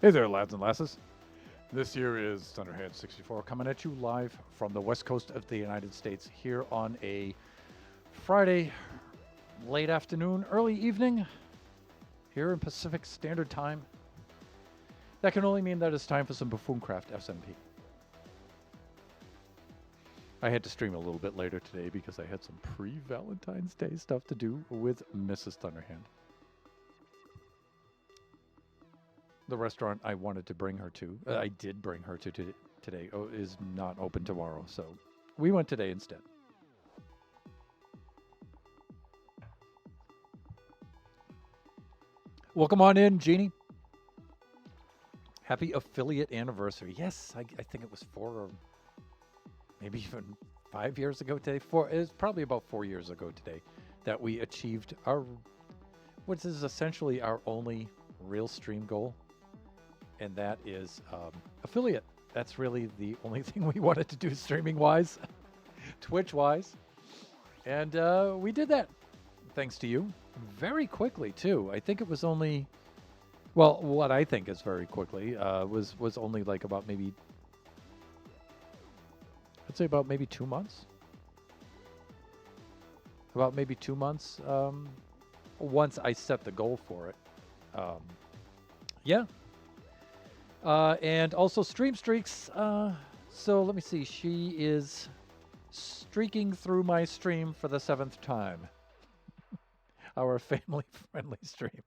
Hey there, lads and lasses. This here is Thunderhead64 coming at you live from the west coast of the United States here on a Friday late afternoon, early evening here in Pacific Standard Time. That can only mean that it's time for some Buffooncraft SMP. I had to stream a little bit later today because I had some pre-Valentine's Day stuff to do with Mrs. Thunderhand. The restaurant I wanted to bring her to, I did bring her to today, is not open tomorrow. So we went today instead. Welcome on in, Jeannie. Happy affiliate anniversary. Yes, I think it was 4 or maybe even 5 years ago today. It was probably about 4 years ago today that we achieved what is essentially our only real stream goal. And that is affiliate. That's really the only thing we wanted to do streaming-wise, Twitch-wise. And we did that, thanks to you, very quickly, too. I think it was only, well, what I think is very quickly was only like about maybe, I'd say about maybe 2 months. About maybe 2 months once I set the goal for it. Yeah. And also stream streaks. So let me see. She is streaking through my stream for the 7th time. Our family-friendly stream.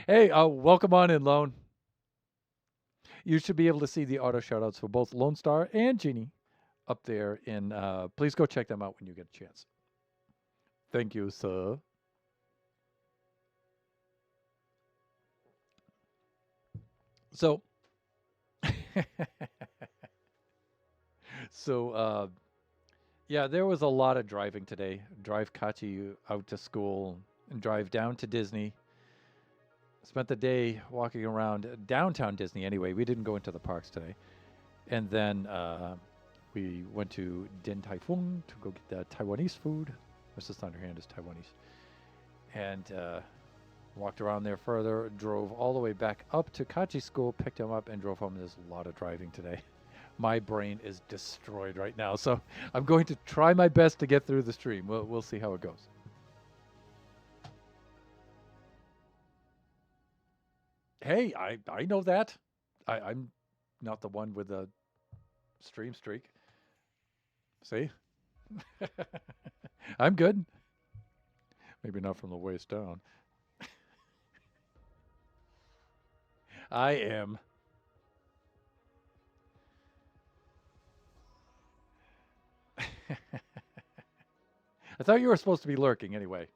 Hey, welcome on in, Lone. You should be able to see the auto shoutouts for both Lone Star and Jeannie up there. Please go check them out when you get a chance. Thank you, sir. So, yeah, there was a lot of driving today. Drive Kachi out to school and drive down to Disney. Spent the day walking around downtown Disney anyway. We didn't go into the parks today. And then we went to Din Tai Fung to go get the Taiwanese food. Mrs. Thunderhand is Taiwanese. And walked around there further, drove all the way back up to Kachi's school, picked him up, and drove home. There's a lot of driving today. My brain is destroyed right now, so I'm going to try my best to get through the stream. We'll see how it goes. Hey, I know that. I'm not the one with the stream streak. See? I'm good. Maybe not from the waist down. I am. I thought you were supposed to be lurking anyway.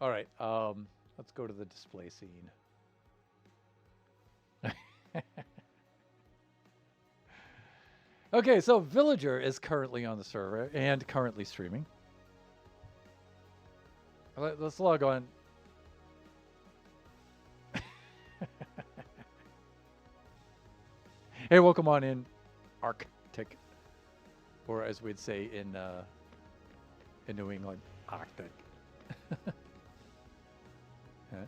All right, let's go to the display scene. Okay, so Villager is currently on the server and currently streaming. Let's log on. Hey, welcome on in, Arctic, or as we'd say in New England, Arctic. Huh?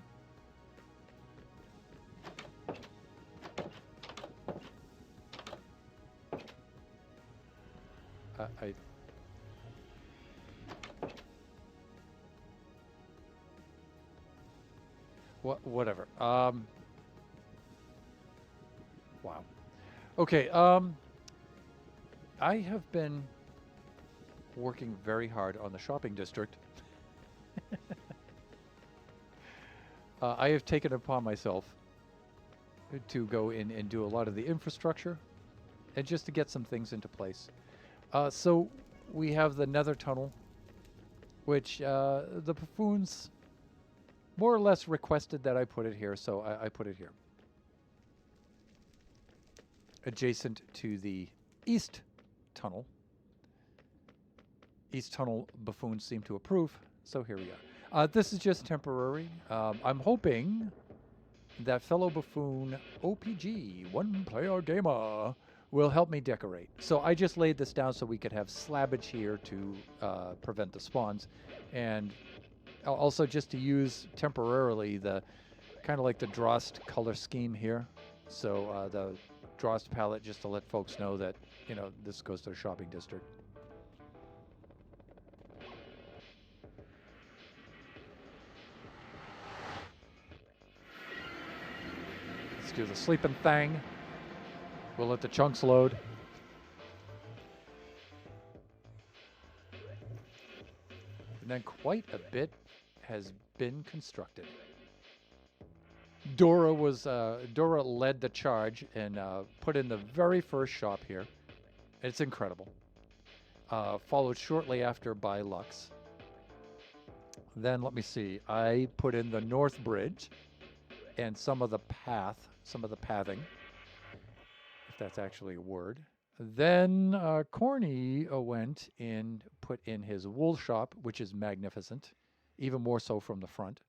Whatever. Wow. Okay. I have been working very hard on the shopping district. I have taken it upon myself to go in and do a lot of the infrastructure and just to get some things into place. So we have the nether tunnel, which the buffoons more or less requested that I put it here, so I put it here. Adjacent to the east tunnel. East tunnel buffoons seem to approve, so here we are. This is just temporary. I'm hoping that fellow buffoon OPG, one player gamer, will help me decorate. So I just laid this down so we could have slabbage here to prevent the spawns, and also just to use temporarily the kind of like the Drost color scheme here. So the Drost palette, just to let folks know that, you know, this goes to the shopping district. Let's do the sleeping thing. We'll let the chunks load. And then quite a bit has been constructed. Dora led the charge and put in the very first shop here. It's incredible. Followed shortly after by Lux. Then let me see. I put in the North Bridge and some of the pathing, if that's actually a word. Then Corny went and put in his wool shop, which is magnificent, even more so from the front.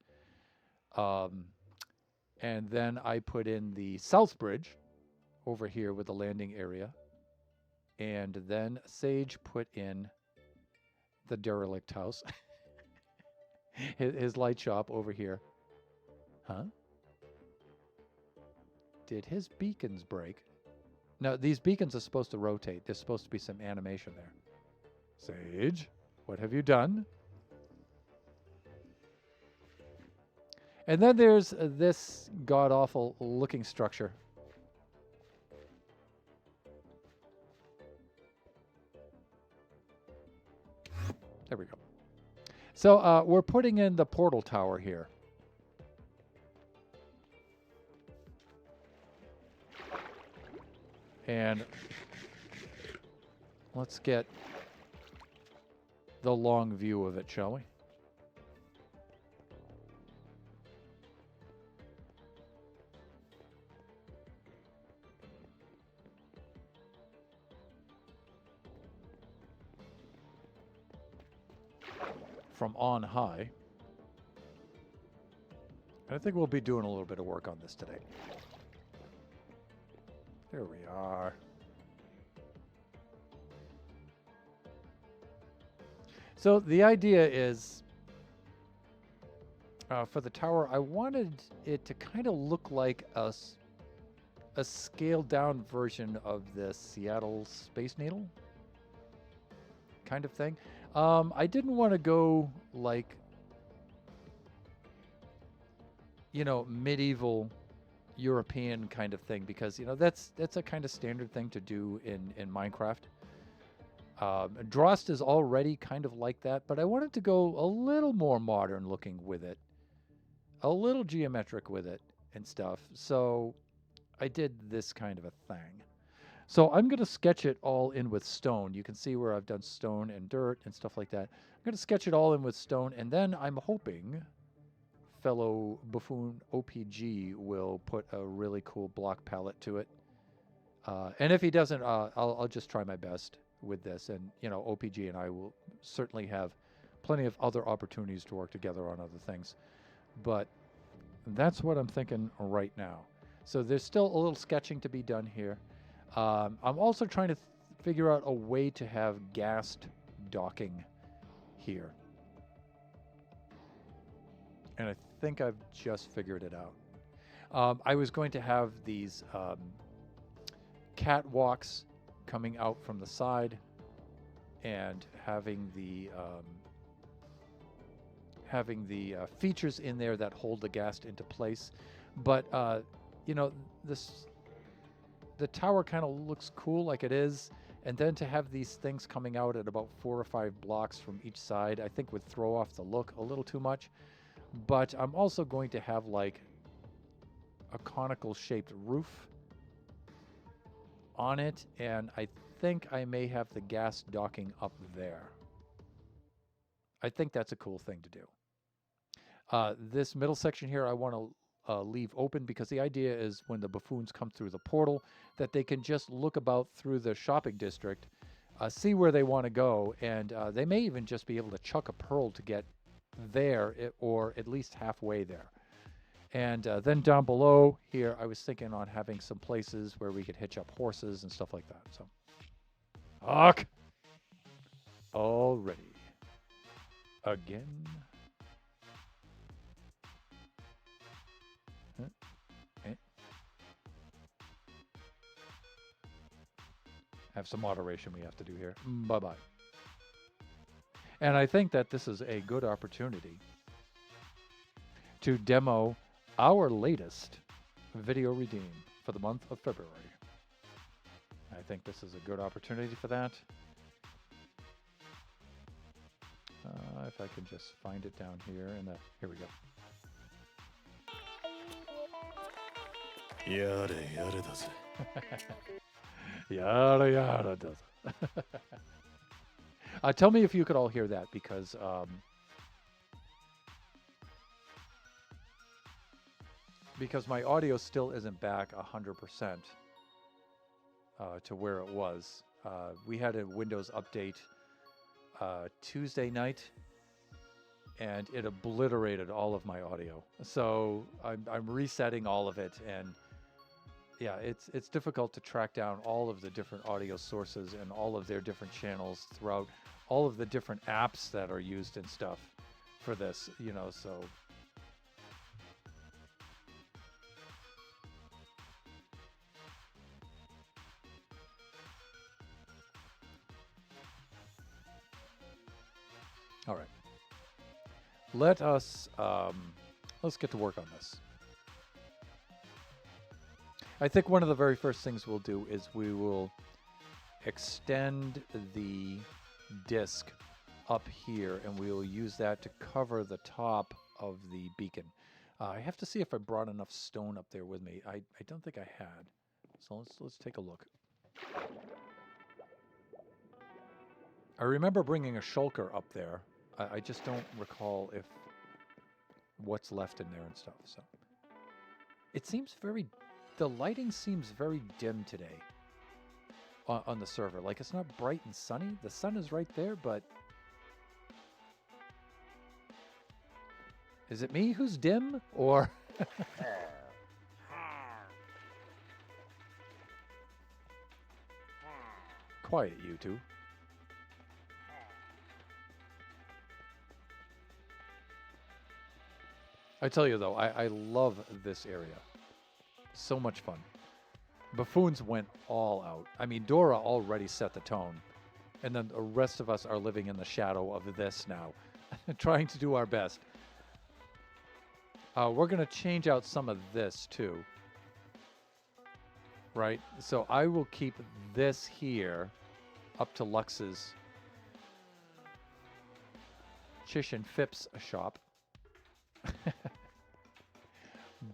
And then I put in the South Bridge over here with the landing area. And then Sage put in the derelict house, his light shop over here. Huh? Did his beacons break? No, these beacons are supposed to rotate. There's supposed to be some animation there. Sage, what have you done? And then there's this god-awful looking structure. There we go. So we're putting in the portal tower here. And let's get the long view of it, shall we? From on high. I think we'll be doing a little bit of work on this today. There we are. So the idea is, for the tower, I wanted it to kind of look like a scaled down version of the Seattle Space Needle kind of thing. I didn't want to go like, you know, medieval European kind of thing, because, you know, that's a kind of standard thing to do in Minecraft. Drost is already kind of like that, but I wanted to go a little more modern looking with it, a little geometric with it and stuff. So I did this kind of a thing. So I'm going to sketch it all in with stone. You can see where I've done stone and dirt and stuff like that. I'm going to sketch it all in with stone, and then I'm hoping fellow Buffoon OPG will put a really cool block palette to it. And if he doesn't, I'll just try my best with this. And, you know, OPG and I will certainly have plenty of other opportunities to work together on other things. But that's what I'm thinking right now. So there's still a little sketching to be done here. I'm also trying to figure out a way to have gassed docking here. And I think I've just figured it out. I was going to have these catwalks coming out from the side and having the features in there that hold the ghast into place. But you know, the tower kind of looks cool like it is, and then to have these things coming out at about 4 or 5 blocks from each side, I think would throw off the look a little too much. But I'm also going to have like a conical shaped roof on it, and I think I may have the gas docking up there. I think that's a cool thing to do. This middle section here I want to leave open, because the idea is when the buffoons come through the portal that they can just look about through the shopping district, see where they want to go, and they may even just be able to chuck a pearl to get there, or at least halfway there. And then down below here, I was thinking on having some places where we could hitch up horses and stuff like that. So, Hawk! Already. Again. Okay. Have some moderation we have to do here. Bye-bye. And I think that this is a good opportunity to demo our latest video redeem for the month of February. I think this is a good opportunity for that. If I can just find it down here, and here we go. Yada yada does it. Yada yada does it. Tell me if you could all hear that, because my audio still isn't back 100% to where it was. We had a Windows update Tuesday night, and it obliterated all of my audio. So I'm resetting all of it, and yeah, it's difficult to track down all of the different audio sources and all of their different channels throughout all of the different apps that are used and stuff for this, you know, so. All right. Let us, let's get to work on this. I think one of the very first things we'll do is we will extend the disc up here, and we will use that to cover the top of the beacon. I have to see if I brought enough stone up there with me. I don't think I had. So let's take a look. I remember bringing a shulker up there. I just don't recall if what's left in there and stuff. So it seems the lighting seems very dim today on the server. Like, it's not bright and sunny. The sun is right there, but is it me who's dim, or? Quiet, you two. I tell you though, I love this area. So much fun. Buffoons went all out. I mean, Dora already set the tone. And then the rest of us are living in the shadow of this now. Trying to do our best. We're going to change out some of this too. Right? So I will keep this here up to Lux's Chish and Phipps shop.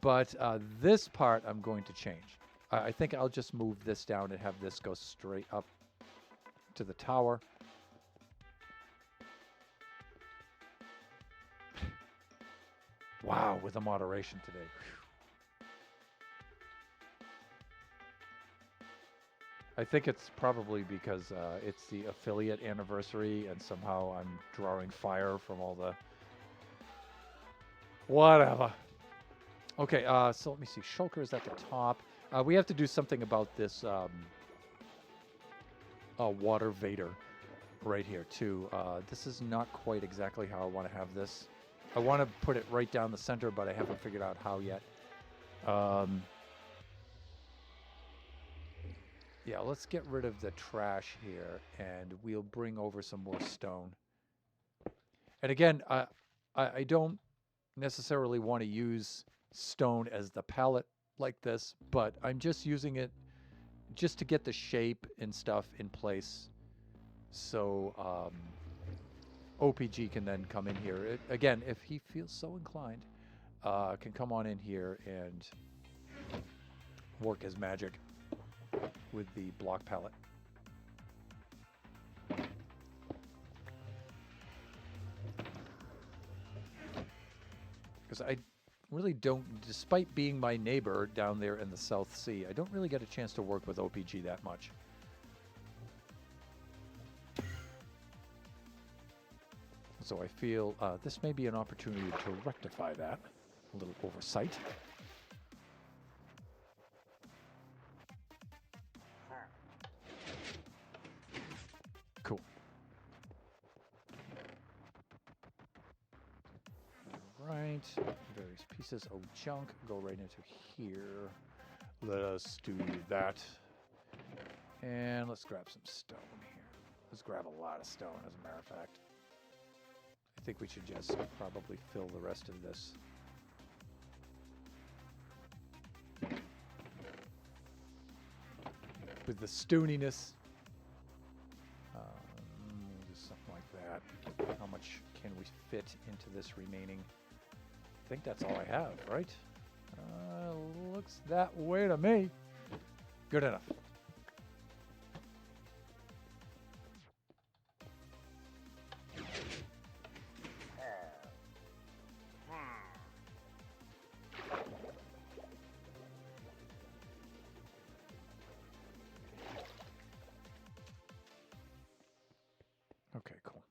But this part I'm going to change. I think I'll just move this down and have this go straight up to the tower. Wow, with the moderation today. Whew. I think it's probably because it's the affiliate anniversary, and somehow I'm drawing fire from all the... Whatever. Okay, so let me see. Shulker is at the top. We have to do something about this water Vader right here, too. This is not quite exactly how I want to have this. I want to put it right down the center, but I haven't figured out how yet. Yeah, let's get rid of the trash here, and we'll bring over some more stone. And again, I don't necessarily want to use stone as the palette like this, but I'm just using it just to get the shape and stuff in place. So OPG can then come in here. Again, if he feels so inclined, can come on in here and work his magic with the block palette. Because I really don't, despite being my neighbor down there in the South Sea, I don't really get a chance to work with OPG that much. So I feel this may be an opportunity to rectify that. A little oversight. Cool. Right. Various pieces of junk go right into here. Let us do that. And let's grab some stone here. Let's grab a lot of stone, as a matter of fact. I think we should just probably fill the rest of this. With the stoniness. Just something like that. How much can we fit into this remaining? I think that's all I have, right? Looks that way to me. Good enough. Okay, cool.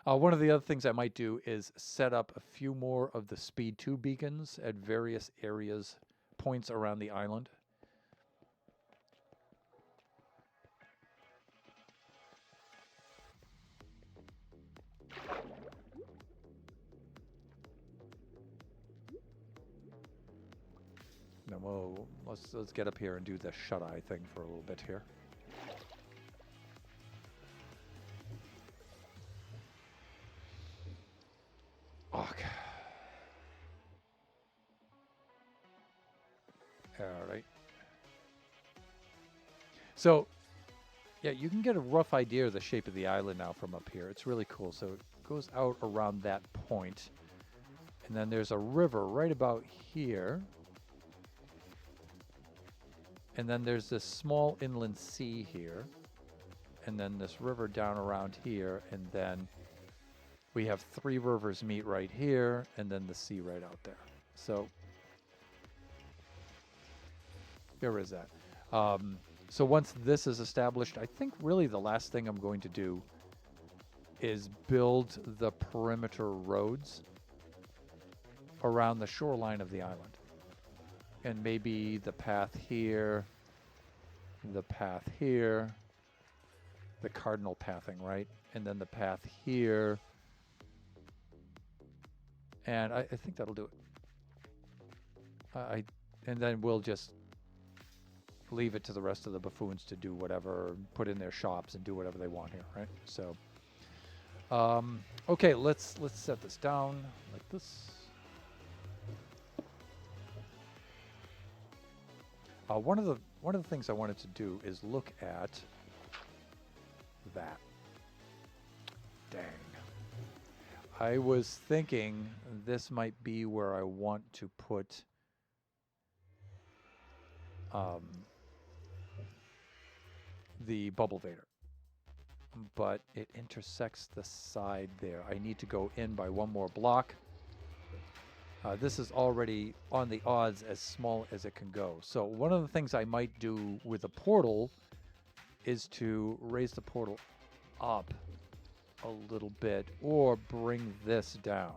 One of the other things I might do is set up a few more of the Speed 2 beacons at various areas, points around the island. Then let's get up here and do the shut-eye thing for a little bit here. Okay. All right. So, yeah, you can get a rough idea of the shape of the island now from up here. It's really cool. So it goes out around that point, and then there's a river right about here. And then there's this small inland sea here, and then this river down around here, and then we have 3 rivers meet right here, and then the sea right out there. So there is that. So once this is established, I think really the last thing I'm going to do is build the perimeter roads around the shoreline of the island. And maybe the path here, the cardinal pathing, right? And then the path here. And I think that'll do it. And then we'll just leave it to the rest of the buffoons to do whatever, put in their shops and do whatever they want here, right? So, okay, let's set this down like this. One of the things I wanted to do is look at that. Dang. I was thinking this might be where I want to put the bubble vader, but it intersects the side there. I need to go in by 1 more block. This is already on the odds as small as it can go. So one of the things I might do with the portal is to raise the portal up a little bit or bring this down.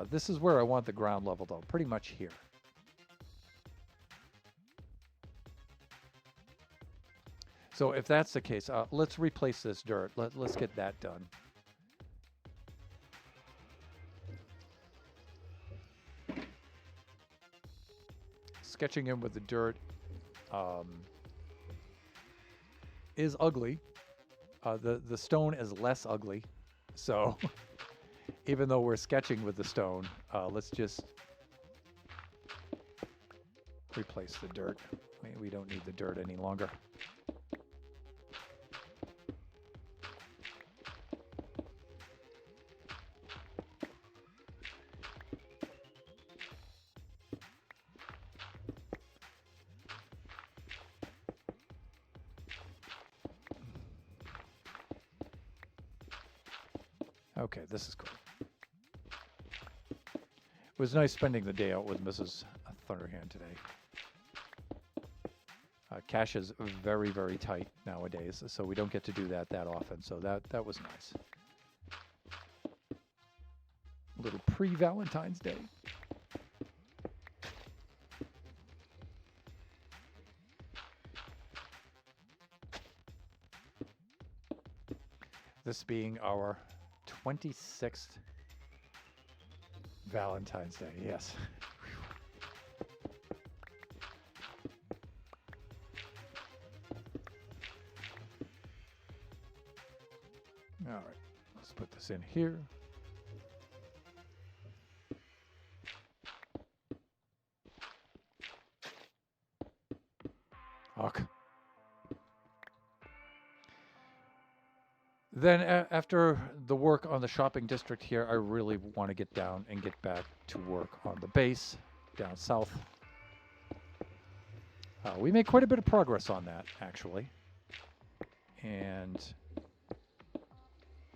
This is where I want the ground level though, pretty much here. So if that's the case, let's replace this dirt. Let's get that done. sketching in with the dirt is ugly. The stone is less ugly. So even though we're sketching with the stone, let's just replace the dirt. We don't need the dirt any longer. Okay, this is cool. It was nice spending the day out with Mrs. Thunderhand today. Cash is very, very tight nowadays, so we don't get to do that often. So that was nice. A little pre-Valentine's Day. This being our 26th Valentine's Day, yes. All right, let's put this in here. Huck. Then after the work on the shopping district here, I really want to get down and get back to work on the base down south. We made quite a bit of progress on that, actually. And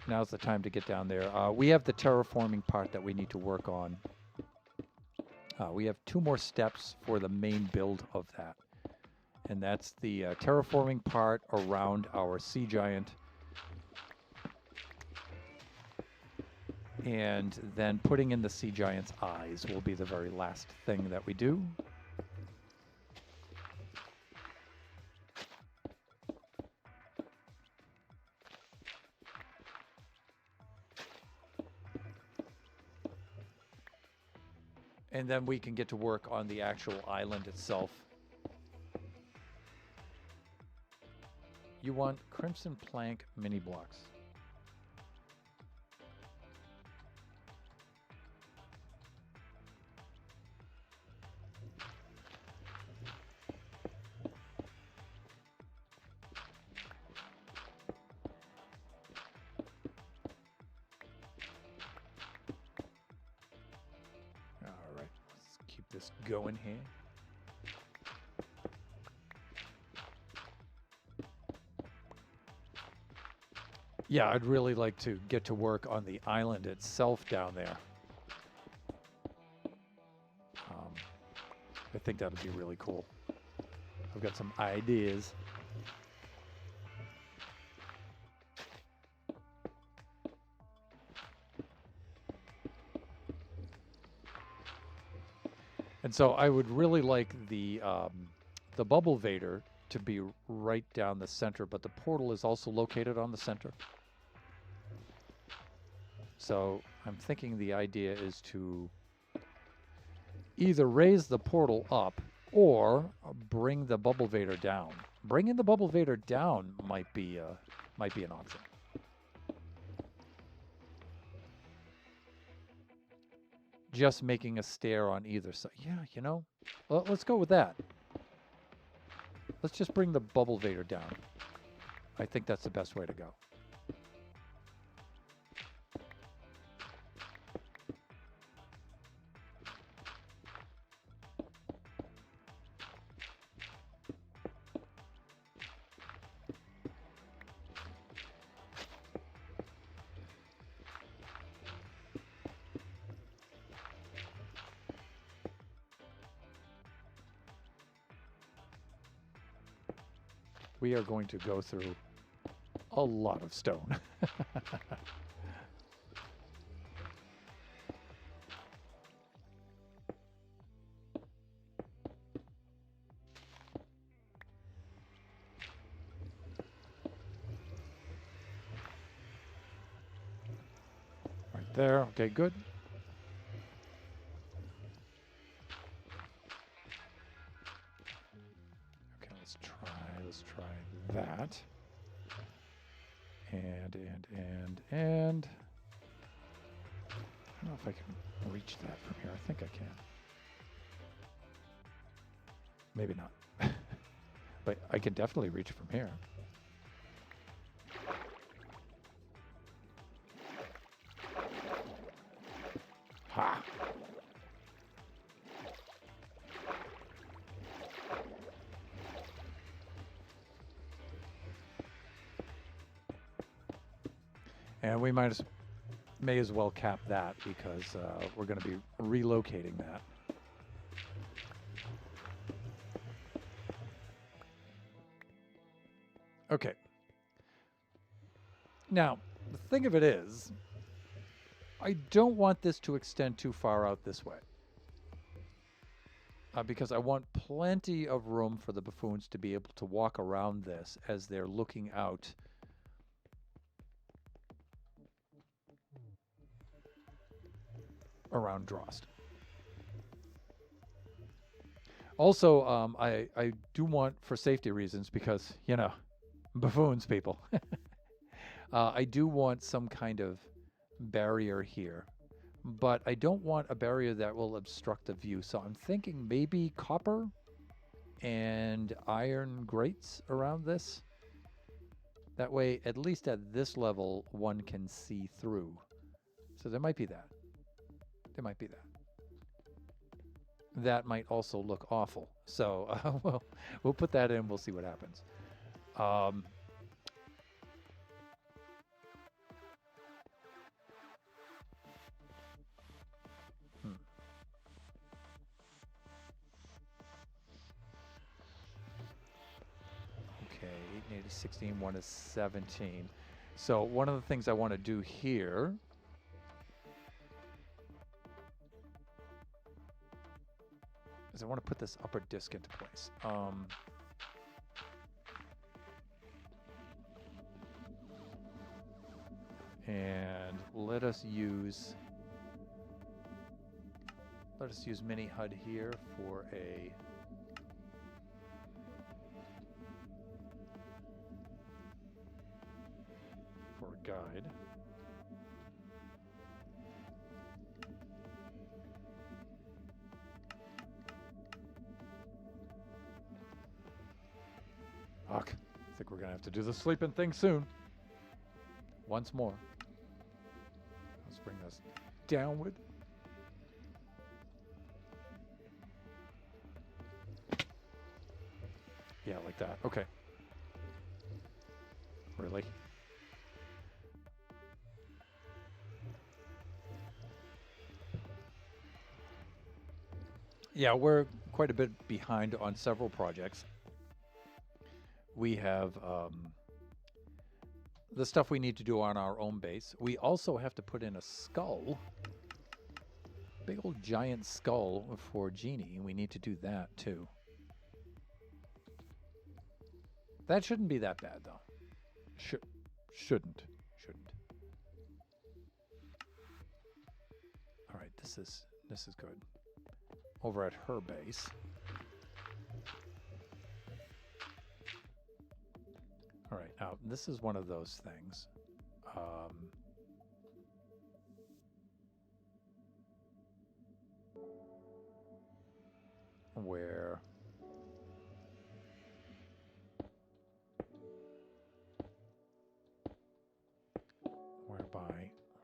now's the time to get down there. We have the terraforming part that we need to work on. We have 2 more steps for the main build of that. And that's the terraforming part around our sea giant. And then putting in the sea giant's eyes will be the very last thing that we do. And then we can get to work on the actual island itself. You want crimson plank mini blocks. This going here. Yeah, I'd really like to get to work on the island itself down there. I think that would be really cool. I've got some ideas. And so I would really like the bubble vader to be right down the center, but the portal is also located on the center. So I'm thinking the idea is to either raise the portal up or bring the bubble vader down. Bringing the bubble vader down might be an option. Just making a stair on either side. Yeah, you know, well, let's go with that. Let's just bring the bubble vader down. I think that's the best way to go. We are going to go through a lot of stone. Right there. Okay, good. that. And. I don't know if I can reach that from here. I think I can. Maybe not. But I can definitely reach it from here. Ha! And we may as well cap that because we're going to be relocating that. Okay. Now, the thing of it is, I don't want this to extend too far out this way. Because I want plenty of room for the buffoons to be able to walk around this as they're looking out around Drost. Also, I do want, for safety reasons, because, you know, buffoons, people. I do want some kind of barrier here. But I don't want a barrier that will obstruct the view. So I'm thinking maybe copper and iron grates around this. That way, at least at this level, one can see through. So there might be that. There might be that. That might also look awful. So we'll put that in. We'll see what happens. Okay, 8 is 16, 1 is 17. So one of the things I want to do here is I want to put this upper disc into place. And let us use mini HUD here for a guide. Fuck. I think we're gonna have to do the sleeping thing soon. Once more. Let's bring this downward. Yeah, like that. Okay. Really? Yeah, we're quite a bit behind on several projects. We have the stuff we need to do on our own base. We also have to put in a skull. Big old giant skull for Genie, and we need to do that too. That shouldn't be that bad though. Shouldn't. All right, this is good. Over at her base. All right, now this is one of those things. Whereby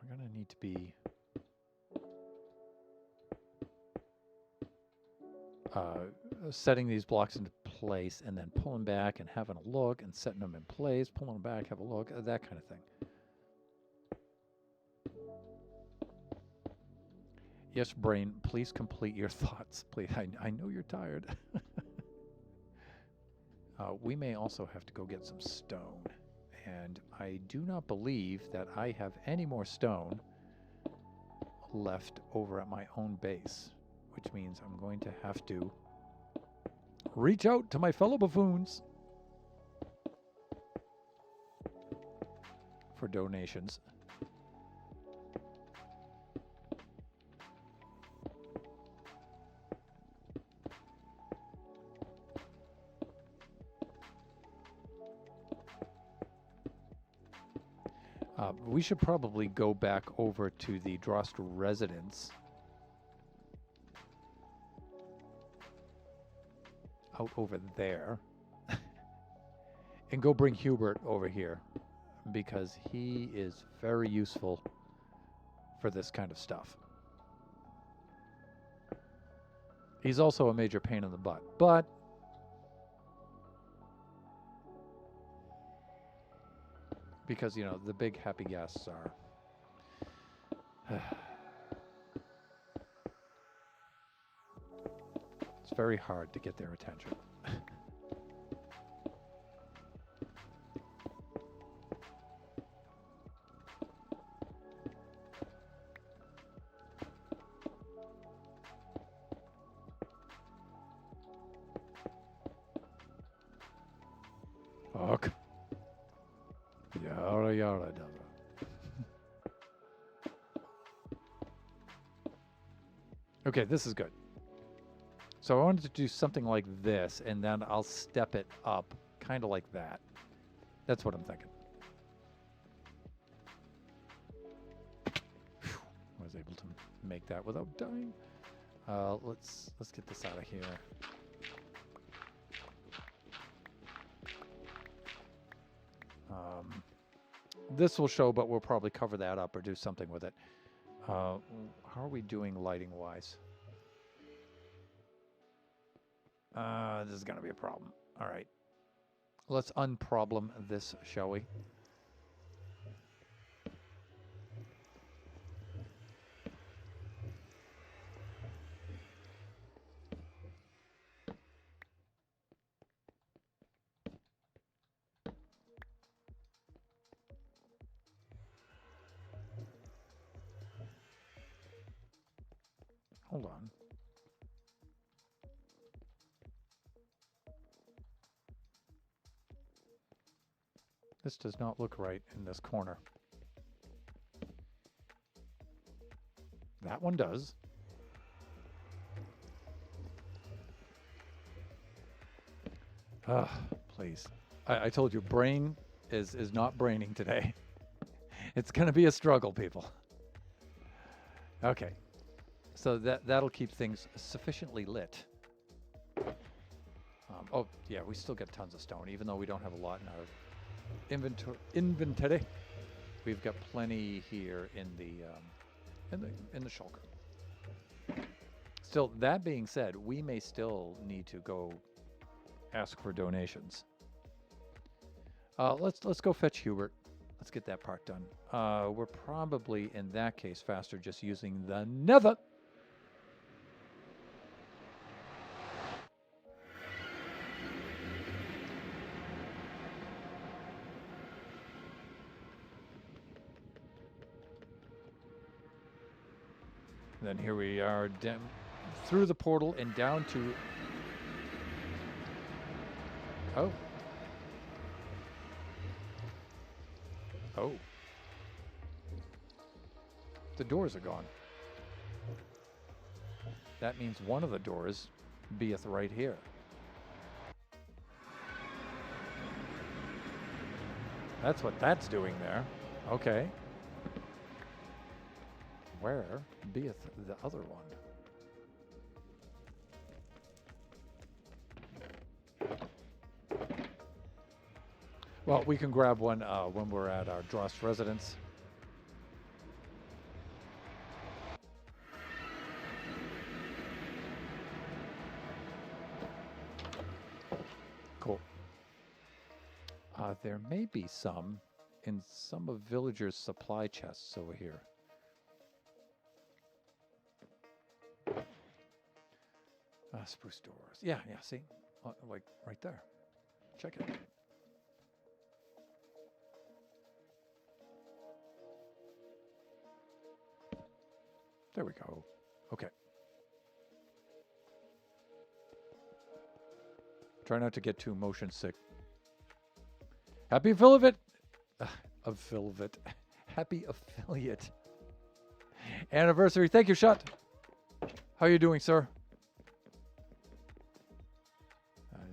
we're going to need to be setting these blocks into place and then pulling back and having a look and setting them in place, pulling them back, have a look, that kind of thing. Yes, brain, please complete your thoughts. Please, I know you're tired. We may also have to go get some stone. And I do not believe that I have any more stone left over at my own base, which means I'm going to have to reach out to my fellow buffoons for donations. We should probably go back over to the Drost residence. Out over there. And go bring Hubert over here. Because he is very useful for this kind of stuff. He's also a major pain in the butt. But because, you know, the big happy guests are... It's very hard to get their attention. Fuck. Yara yara dara. Okay, this is good. So I wanted to do something like this, and then I'll step it up, kind of like that. That's what I'm thinking. Whew, I was able to make that without dying. Let's get this out of here. This will show, but we'll probably cover that up or do something with it. How are we doing lighting-wise? This is going to be a problem. All right. Let's unproblem this, shall we? Hold on. This does not look right in this corner. That one does. Please. I told you, brain is not braining today. It's going to be a struggle, people. Okay. So that'll keep things sufficiently lit. Oh, yeah, we still get tons of stone, even though we don't have a lot in our inventory. We've got plenty here in the shulker. Still, that being said, we may still need to go ask for donations. Let's go fetch Hubert. Let's get that part done. We're probably in that case faster just using the nether. Then here we are through the portal and down to... Oh. Oh. The doors are gone. That means one of the doors beeth right here. That's what that's doing there. Okay. Where beeth the other one? Well, we can grab one when we're at our Drost residence. Cool. There may be some in some of villagers' supply chests over here. Spruce doors. Yeah, see? Like right there. Check it. There we go. Okay. Try not to get too motion sick. Happy affiliate. Affiliate. Happy affiliate. Anniversary. Thank you, Shut. How are you doing, sir?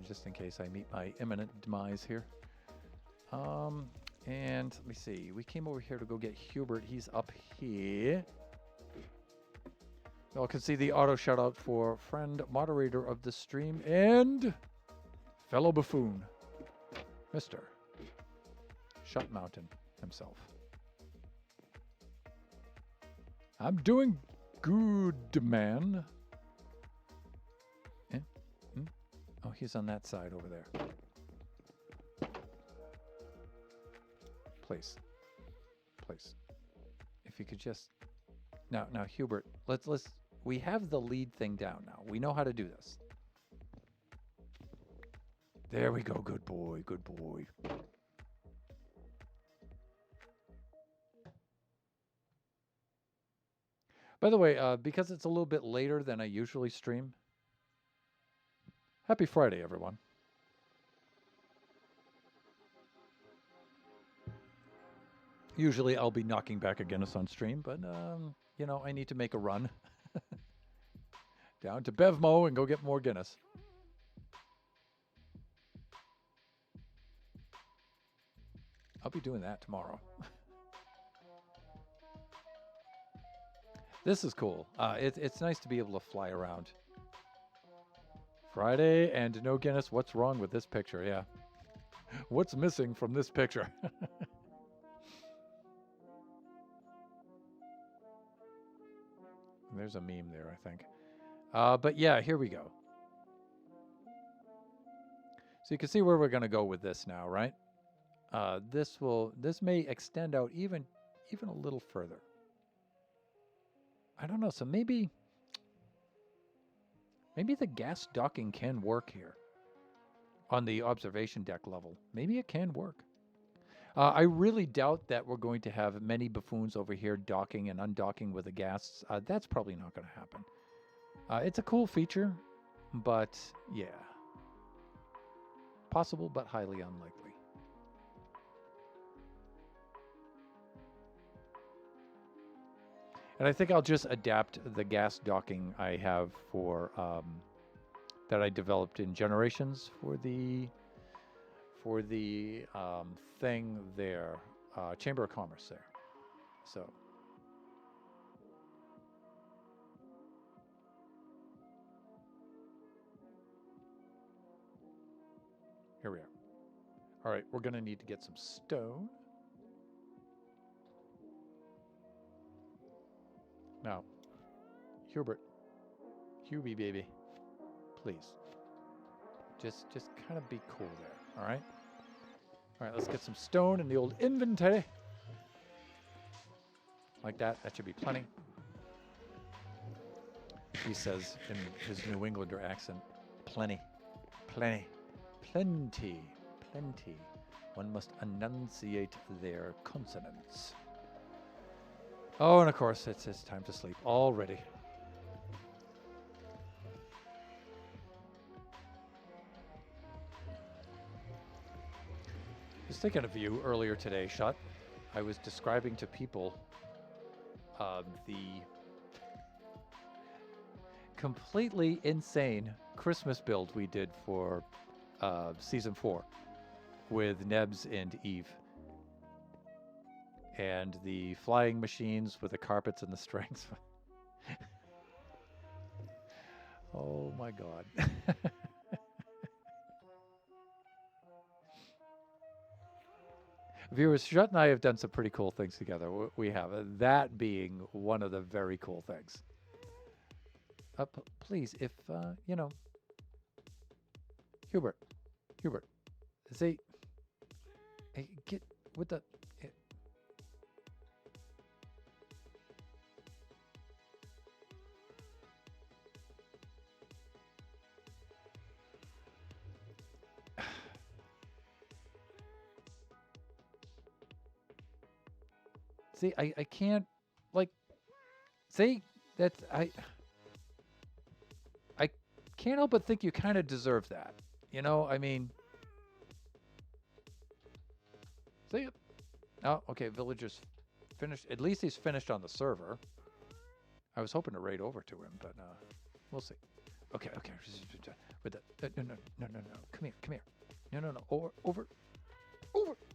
Just in case I meet my imminent demise here. And let me see. We came over here to go get Hubert. He's up here. Y'all can see the auto shout out for friend moderator of the stream and fellow buffoon, Mr. Shut Mountain himself. I'm doing good, man. Oh, he's on that side over there. Please. Please. If you could just... Now, Hubert, let's... We have the lead thing down now. We know how to do this. There we go. Good boy. Good boy. By the way, because it's a little bit later than I usually stream, happy Friday, everyone. Usually I'll be knocking back a Guinness on stream, but, you know, I need to make a run. Down to Bevmo and go get more Guinness. I'll be doing that tomorrow. This is cool. It's nice to be able to fly around. Friday and no Guinness. What's wrong with this picture? Yeah. What's missing from this picture? There's a meme there, I think. But yeah, here we go. So you can see where we're going to go with this now, right? This may extend out even a little further. I don't know. So maybe the gas docking can work here on the observation deck level. Maybe it can work. I really doubt that we're going to have many buffoons over here docking and undocking with the gas. That's probably not going to happen. It's a cool feature, but yeah. Possible, but highly unlikely. And I think I'll just adapt the gas docking I have for that I developed in Generations for the thing there, Chamber of Commerce there. So here we are. All right, we're going to need to get some stone. Now, Hubert, Hubie baby, please, just kind of be cool there, all right? All right, let's get some stone in the old inventory. Like that, that should be plenty. He says in his New Englander accent, plenty, plenty, plenty, plenty. One must enunciate their consonants. Oh, and of course, it's time to sleep already. I was thinking of you earlier today, Shut. I was describing to people the completely insane Christmas build we did for Season 4 with Nebs and Eve. And the flying machines with the carpets and the strings. Oh my God. Viewers, Shut and I have done some pretty cool things together. We have that being one of the very cool things. Please, if, you know, Hubert, see, hey, get with the... See, I can't, like, see, that's, I can't help but think you kind of deserve that. You know, I mean, see it. Oh, okay, villager's finished. At least he's finished on the server. I was hoping to raid over to him, but we'll see. Okay. With the, no. Come here. No. Over.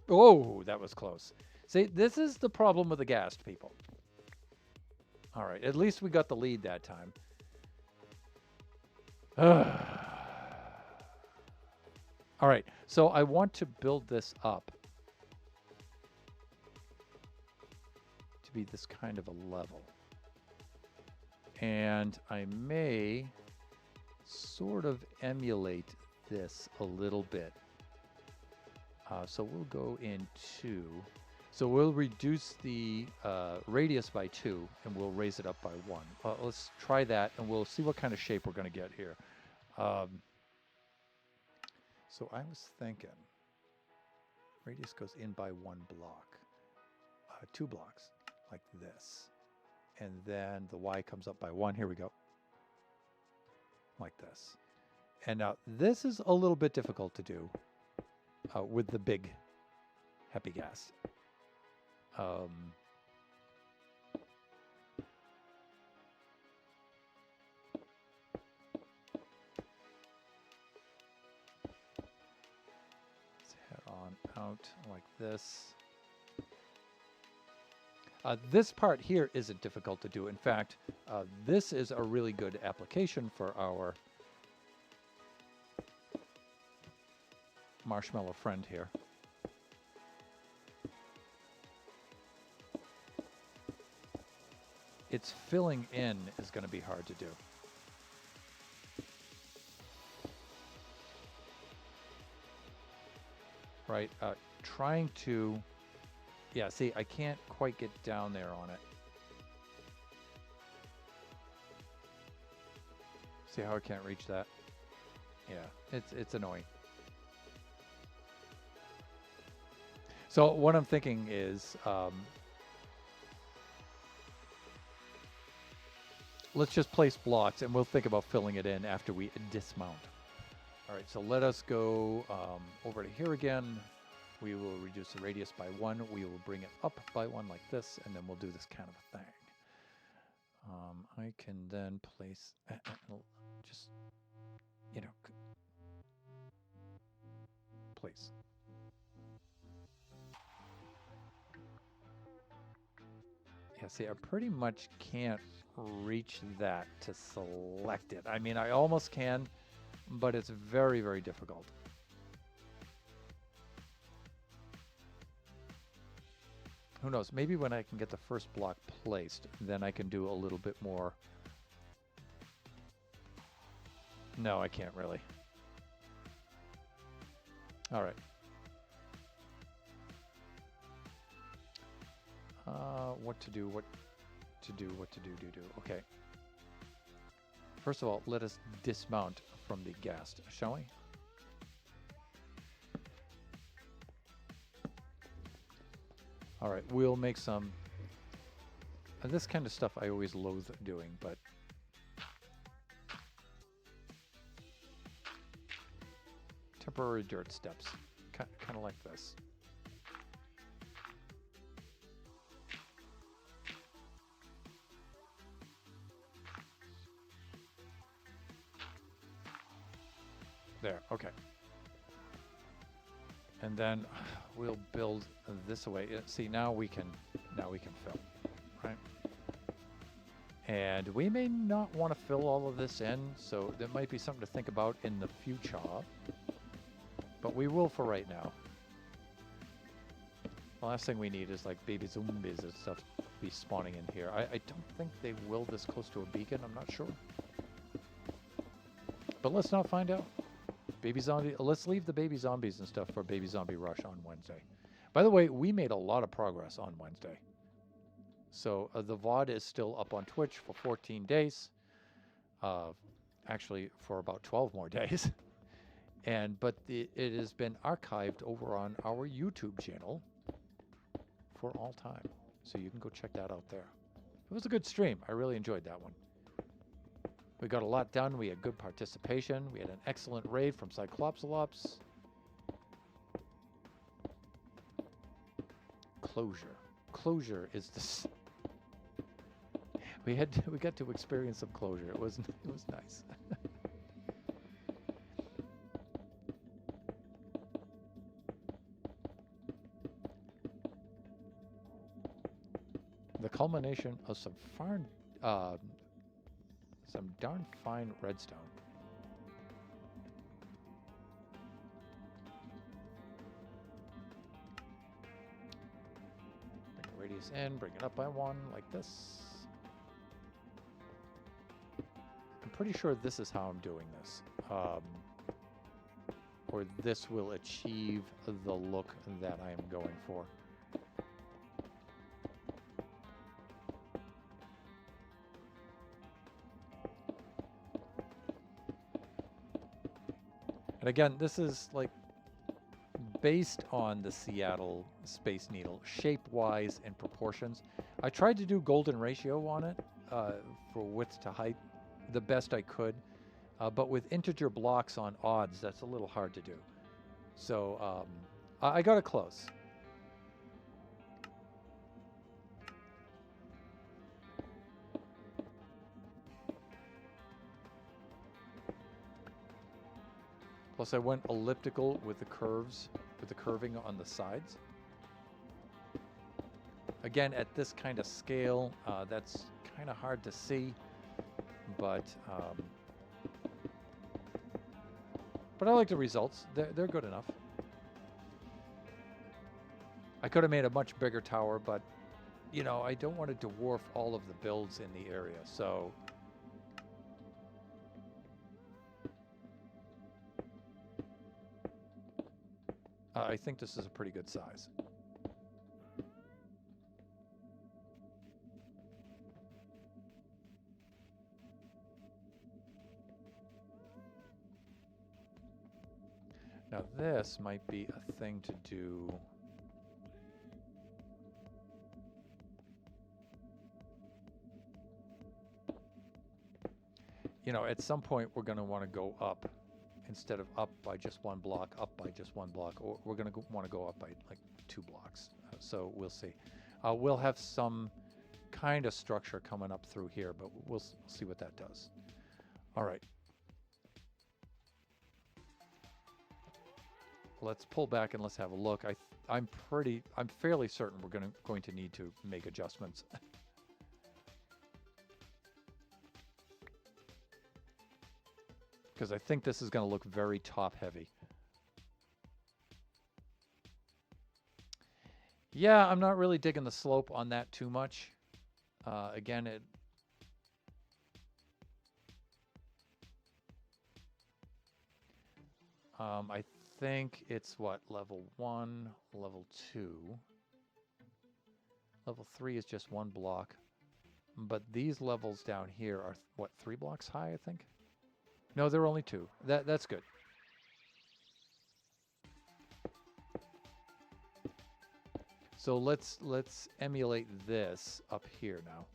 Oh, that was close. See, this is the problem with the gassed people. All right, at least we got the lead that time. All right, so I want to build this up to be this kind of a level. And I may sort of emulate this a little bit. So we'll go into, so we'll reduce the radius by 2 and we'll raise it up by 1. Let's try that and we'll see what kind of shape we're going to get here. So I was thinking radius goes in by 1 block, 2 blocks like this. And then the Y comes up by 1. Here we go. Like this. And now this is a little bit difficult to do with the big happy gas. Let's head on out like this. This part here isn't difficult to do. In fact, this is a really good application for our marshmallow friend here. Its filling in is going to be hard to do. Right? Trying to... Yeah, see, I can't quite get down there on it. See how I can't reach that? Yeah, it's annoying. So what I'm thinking is, let's just place blocks and we'll think about filling it in after we dismount. All right, so let us go over to here again. We will reduce the radius by 1. We will bring it up by 1 like this, and then we'll do this kind of a thing. I can then place, just, you know, place. Yeah, see, I pretty much can't reach that to select it. I mean, I almost can, but it's very, very difficult. Who knows? Maybe when I can get the first block placed, then I can do a little bit more. No, I can't really. All right. What to do, Okay. First of all, let us dismount from the ghast, shall we? All right, we'll make some... this kind of stuff I always loathe doing, but... temporary dirt steps, kind of like this. There, okay. And then we'll build this away. See, now we can fill, right? And we may not want to fill all of this in, so there might be something to think about in the future. But we will for right now. The last thing we need is like baby zombies and stuff be spawning in here. I don't think they will this close to a beacon, I'm not sure. But let's not find out. Baby zombie, let's leave the baby zombies and stuff for Baby Zombie Rush on Wednesday. By the way, we made a lot of progress on Wednesday. So the VOD is still up on Twitch for 14 days. Actually, for about 12 more days. But it has been archived over on our YouTube channel for all time. So you can go check that out there. It was a good stream. I really enjoyed that one. We got a lot done. We had good participation. We had an excellent raid from Cyclopsolops. Closure is this. We got to experience some closure. It was nice. the culmination of some darn fine redstone. Bring the radius in, bring it up by 1 like this. I'm pretty sure this is how I'm doing this. Or this will achieve the look that I am going for. And again, this is like based on the Seattle Space Needle, shape-wise and proportions. I tried to do golden ratio on it for width to height the best I could. But with integer blocks on odds, that's a little hard to do. So I got it close. Plus I went elliptical with the curves, with the curving on the sides. Again, at this kind of scale, that's kind of hard to see, but I like the results. They're good enough. I could have made a much bigger tower, but, you know, I don't want to dwarf all of the builds in the area, so... I think this is a pretty good size. Now this might be a thing to do. You know, at some point we're going to want to go up. Instead of up by just 1 block, up by just 1 block, or we're going to want to go up by like 2 blocks. So we'll see. We'll have some kind of structure coming up through here, but we'll see what that does. All right. Let's pull back and let's have a look. I'm fairly certain we're going to need to make adjustments. Because I think this is going to look very top heavy. Yeah, I'm not really digging the slope on that too much. Again, I think it's what, level 1, level 2. Level 3 is just 1 block. But these levels down here are, what, 3 blocks high, I think? No, they're only 2. That's good. So let's emulate this up here now.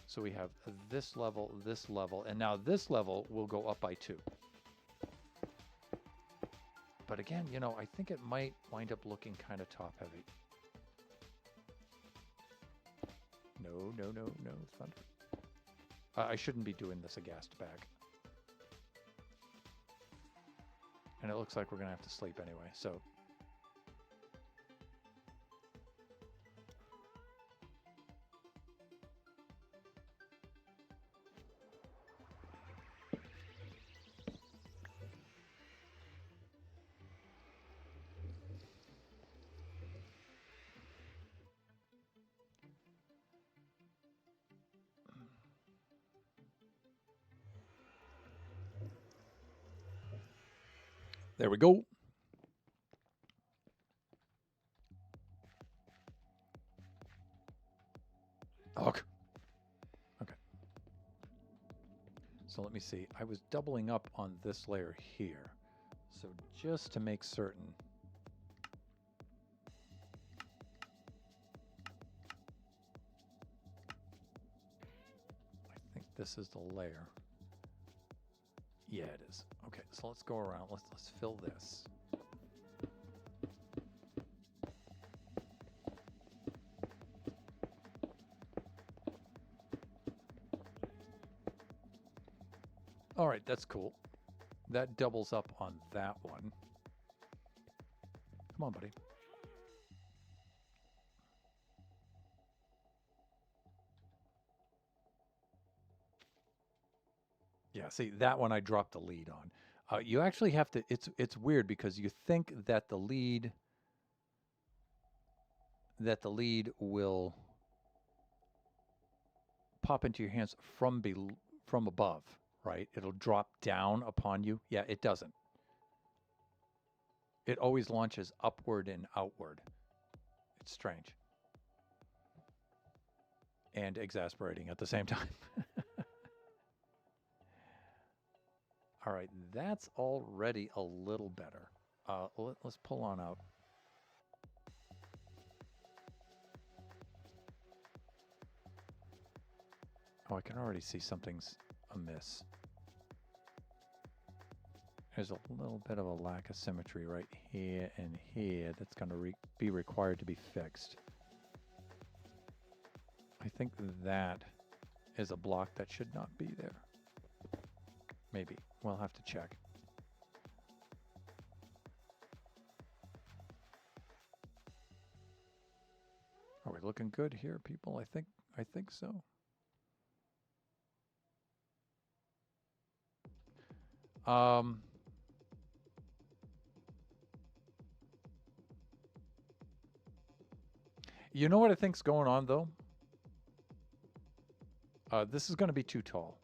So we have this level, and now this level will go up by 2. But again, you know, I think it might wind up looking kind of top heavy. No, thunder. I shouldn't be doing this aghast back. And it looks like we're going to have to sleep anyway, so... There we go. Okay. So let me see. I was doubling up on this layer here. So just to make certain. I think this is the layer. Yeah, it is. Okay, so let's go around. Let's fill this. All right, that's cool. That doubles up on that one. Come on, buddy. Yeah, see, that one I dropped the lead on. You actually have to, it's weird because you think that the lead will pop into your hands from above, right? It'll drop down upon you. Yeah, it doesn't. It always launches upward and outward. It's strange. And exasperating at the same time. All right, that's already a little better. Let's pull on out. Oh, I can already see something's amiss. There's a little bit of a lack of symmetry right here and here that's going to be required to be fixed. I think that is a block that should not be there. Maybe. We'll have to check. Are we looking good here, people? I think so. You know what I think's going on though? This is going to be too tall.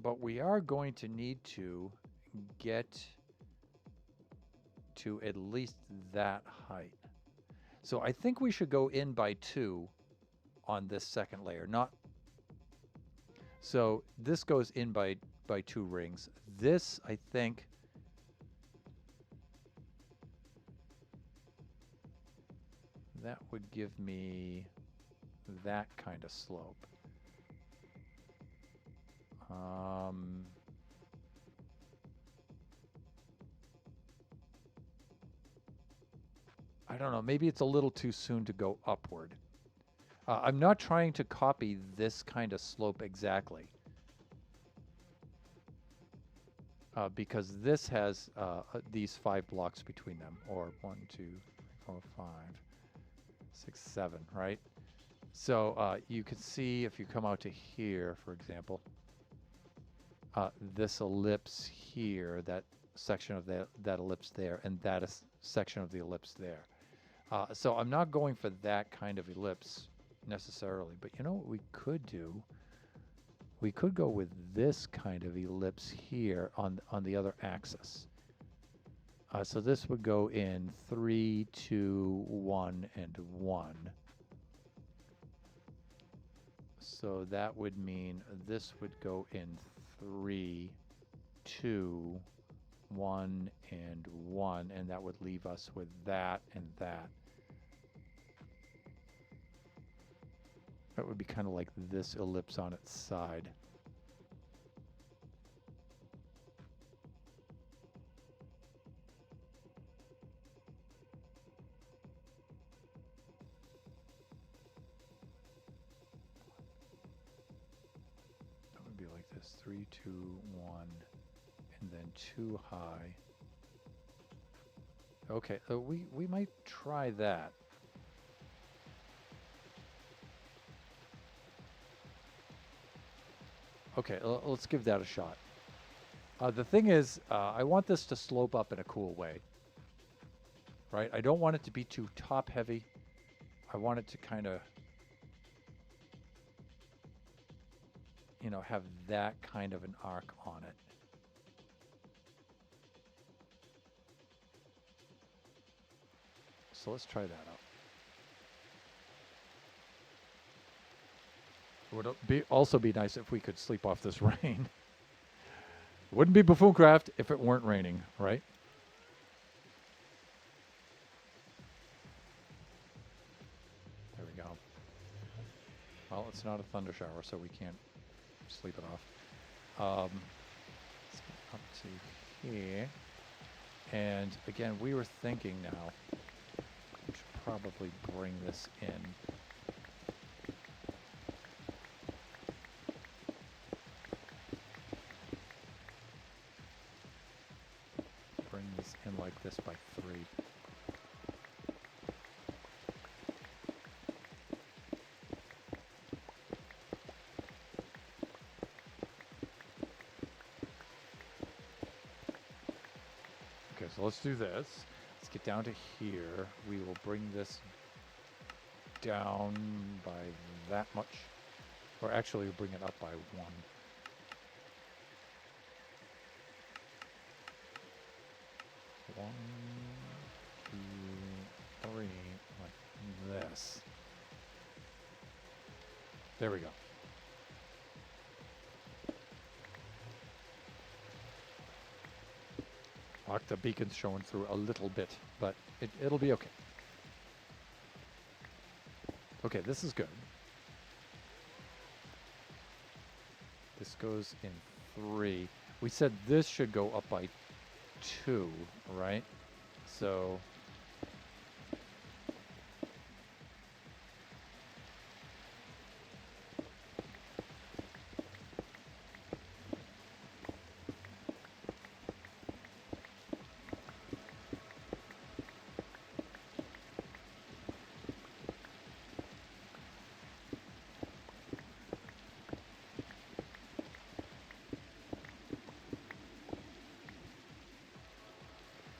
But we are going to need to get to at least that height. So I think we should go in by 2 on this second layer. So this goes in by 2 rings. This, I think, that would give me that kind of slope. I don't know, maybe it's a little too soon to go upward. I'm not trying to copy this kind of slope exactly. Because this has these 5 blocks between them, or 1, 2, 3, 4, 5, 6, 7, right? So you can see if you come out to here, for example, this ellipse here, that section of that ellipse there, and that is section of the ellipse there. So I'm not going for that kind of ellipse necessarily, but you know what we could do? We could go with this kind of ellipse here on the other axis. So this would go in 3, 2, 1, and 1. So that would mean this would go in 3, 2, 1, and 1, and that would leave us with that and that. That would be kind of like this ellipse on its side. That would be like this, 3, 2, 1, and then 2 high. Okay, we might try that. Okay, let's give that a shot. The thing is, I want this to slope up in a cool way. Right? I don't want it to be too top heavy. I want it to kind of, you know, have that kind of an arc on it. So let's try that out. It would also be nice if we could sleep off this rain. It wouldn't be Buffooncraft if it weren't raining, right? There we go. Well, it's not a thunder shower, so we can't sleep it off. Let's get up to here. And again, we were thinking now, we should probably bring this in. In like this by 3. so let's do this. Let's get down to here. We will bring this down by that much. Or actually, we'll bring it up by 1. 1, 2, 3, like this. There we go. The beacon's showing through a little bit, but it'll be okay. Okay, this is good. This goes in 3. We said this should go up by 2, right? So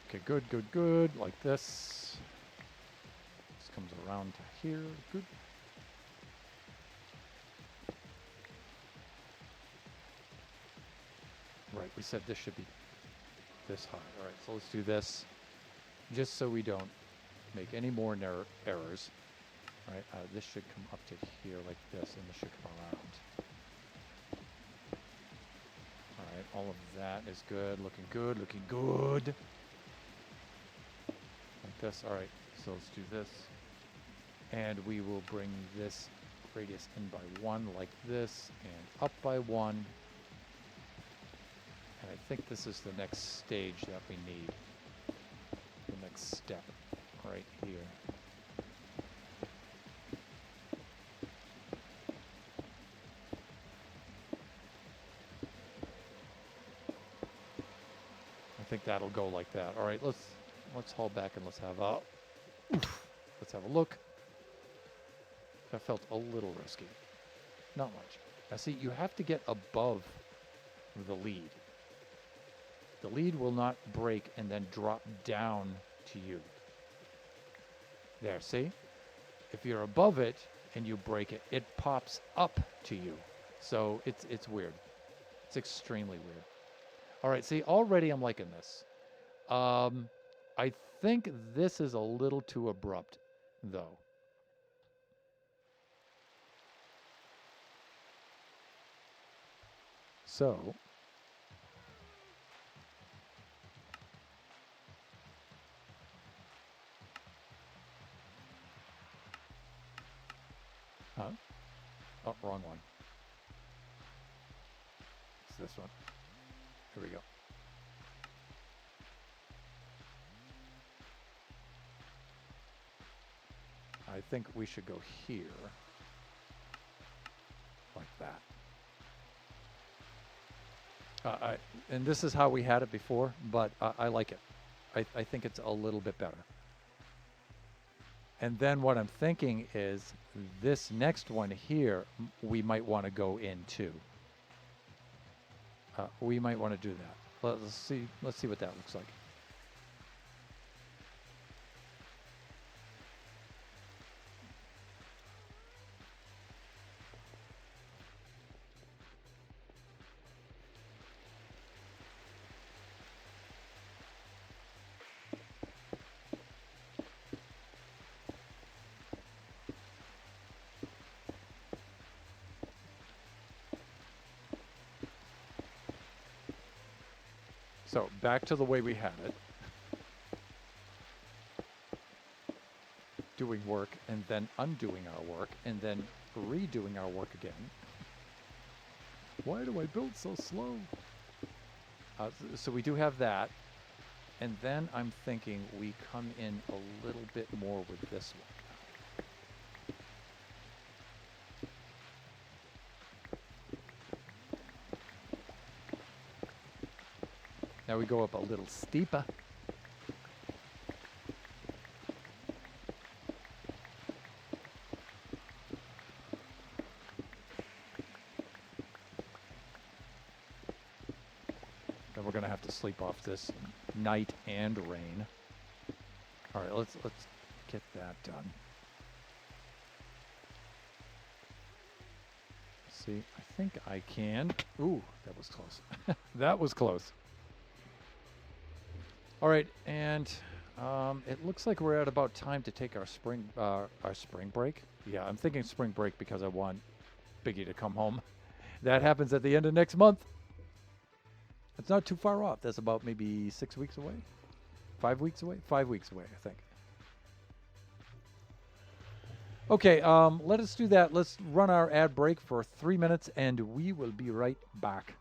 okay, good, good, good. Like this. This comes around to here. Good. Right, we said this should be this high. All right, so let's do this. Just so we don't make any more errors. All right, this should come up to here like this, and this should come around. All right, all of that is good. Looking good, looking good. This. All right, so let's do this. And we will bring this radius in by 1 like this, and up by 1. And I think this is the next stage that we need. The next step right here. I think that'll go like that. All right, let's haul back and let's have a look. That felt a little risky. Not much. Now see, you have to get above the lead. The lead will not break and then drop down to you. There, see? If you're above it and you break it, it pops up to you. So it's weird. It's extremely weird. All right, see, already I'm liking this. I think this is a little too abrupt, though. So, oh, wrong one. It's this one. Here we go. I think we should go here, like that. And this is how we had it before, but I like it. I think it's a little bit better. And then what I'm thinking is this next one here, we might want to go into. We might want to do that. Let's see what that looks like. So back to the way we had it. Doing work and then undoing our work and then redoing our work again. Why do I build so slow? So we do have that. And then I'm thinking we come in a little bit more with this one. Now we go up a little steeper. and we're gonna have to sleep off this night and rain. All right, let's get that done. See, I think I can. Ooh, that was close. That was close. All right, and it looks like we're at about time to take our spring break. Yeah, I'm thinking spring break because I want Biggie to come home. That happens at the end of next month. It's not too far off. That's about maybe 6 weeks away. 5 weeks away? 5 weeks away, I think. Okay, let us do that. Let's run our ad break for 3 minutes, and we will be right back.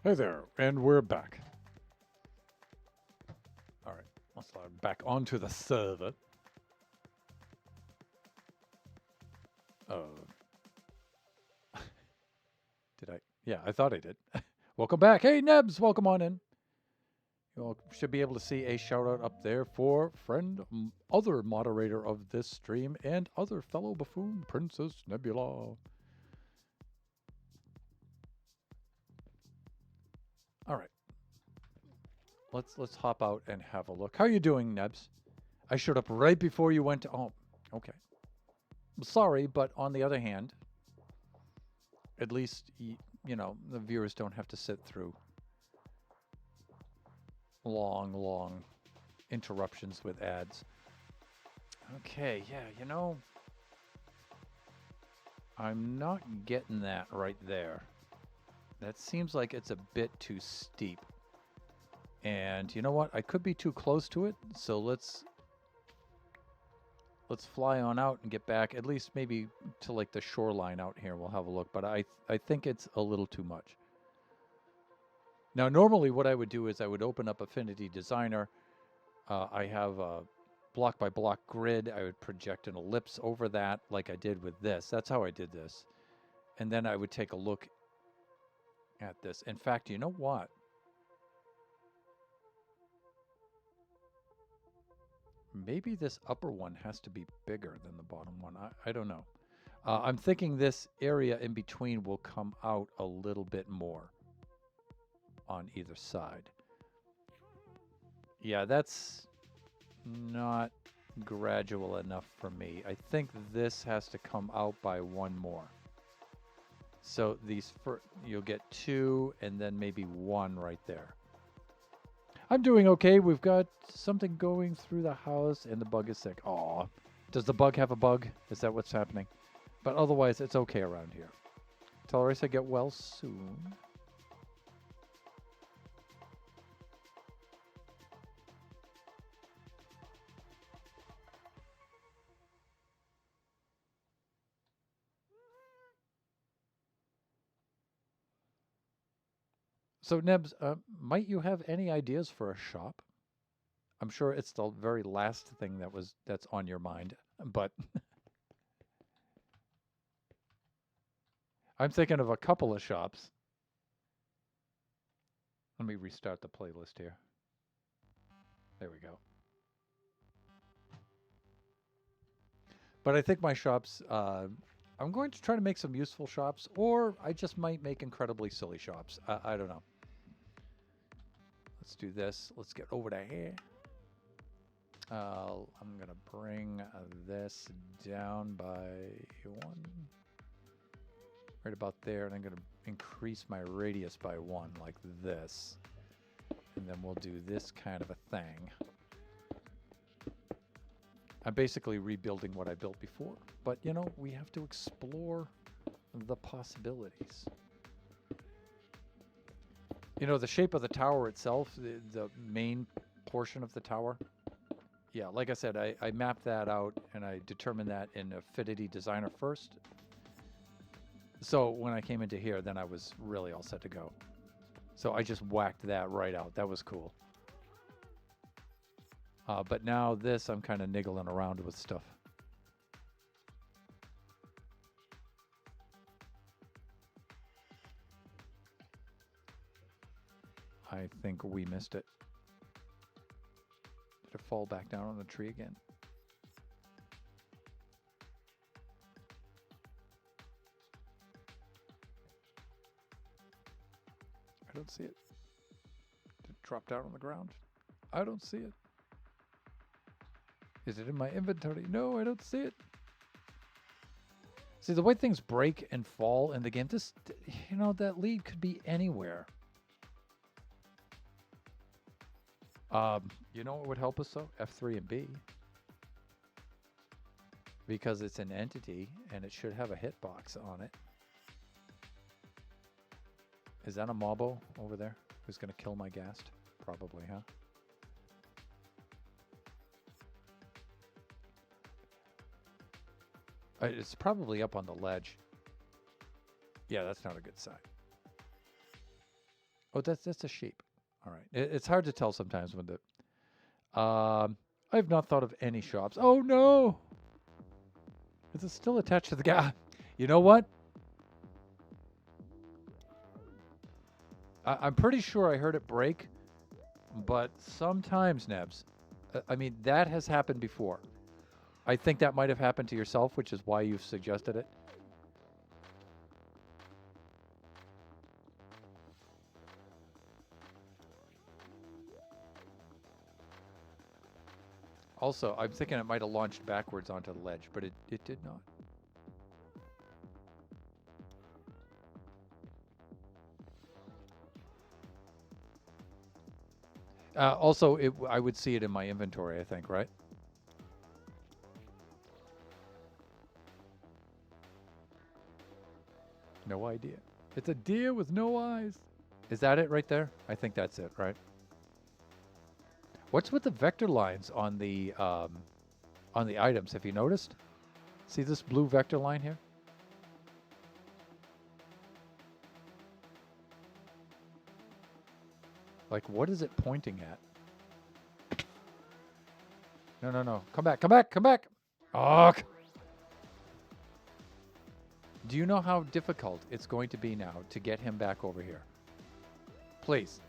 Hey there, and we're back. All right, let's log back onto the server. Did I? Yeah, I thought I did. Welcome back. Hey, Nebs, welcome on in. You all should be able to see a shout out up there for friend, other moderator of this stream, and other fellow buffoon, Princess Nebula. All right. Let's hop out and have a look. How you doing, Nebs? I showed up right before you went to. Oh, okay. Sorry, but on the other hand, at least you know the viewers don't have to sit through long interruptions with ads. Okay, yeah, you know, I'm not getting that right there. That seems like it's a bit too steep. And you know what? I could be too close to it, so let's fly on out and get back, at least maybe to like the shoreline out here. We'll have a look, but I think it's a little too much. Now, normally what I would do is I would open up Affinity Designer. I have a block by block grid. I would project an ellipse over that like I did with this. That's how I did this. And then I would take a look at this. In fact, you know what? Maybe this upper one has to be bigger than the bottom one. I don't know. I'm thinking this area in between will come out a little bit more on either side. Yeah, that's not gradual enough for me. I think this has to come out by one more. So these you'll get two and then maybe one right there. I'm doing okay. We've got something going through the house and the bug is sick. Aw. Does the bug have a bug? Is that what's happening? But otherwise, it's okay around here. Tell her I said get well soon. So, Nebs, might you have any ideas for a shop? I'm sure it's the very last thing that's on your mind, but I'm thinking of a couple of shops. Let me restart the playlist here. There we go. But I think my shops, I'm going to try to make some useful shops, or I just might make incredibly silly shops. I don't know. Let's do this. Let's get over to here. I'm going to bring this down by one. Right about there. And I'm going to increase my radius by one like this. And then we'll do this kind of a thing. I'm basically rebuilding what I built before. But, you know, we have to explore the possibilities. You know, the shape of the tower itself, the main portion of the tower, yeah, like I said, I mapped that out and I determined that in Affinity Designer first. So when I came into here, then I was really all set to go. So I just whacked that right out. That was cool. But now this, I'm kind of niggling around with stuff. I think we missed it. Did it fall back down on the tree again? I don't see it. Did it drop down on the ground? I don't see it. Is it in my inventory? No, I don't see it. See, the way things break and fall in the game, this, you know, that lead could be anywhere. You know what would help us though? F3 and B. Because it's an entity and it should have a hitbox on it. Is that a mobbo over there who's going to kill my ghast? Probably, huh? It's probably up on the ledge. Yeah, that's not a good sign. Oh, that's a sheep. All right. It's hard to tell sometimes when the. I've not thought of any shops. Oh no! Is it still attached to the guy? You know what? I'm pretty sure I heard it break, but sometimes, Nebs, I mean, that has happened before. I think that might have happened to yourself, which is why you've suggested it. Also, I'm thinking it might have launched backwards onto the ledge, but it did not. Also, I would see it in my inventory, I think, right? No idea. It's a deer with no eyes. Is that it right there? I think that's it, right? What's with the vector lines on the items? Have you noticed? See this blue vector line here? Like, what is it pointing at? No, no, no. Come back, come back, come back! Oh! Do you know how difficult it's going to be now to get him back over here? Please.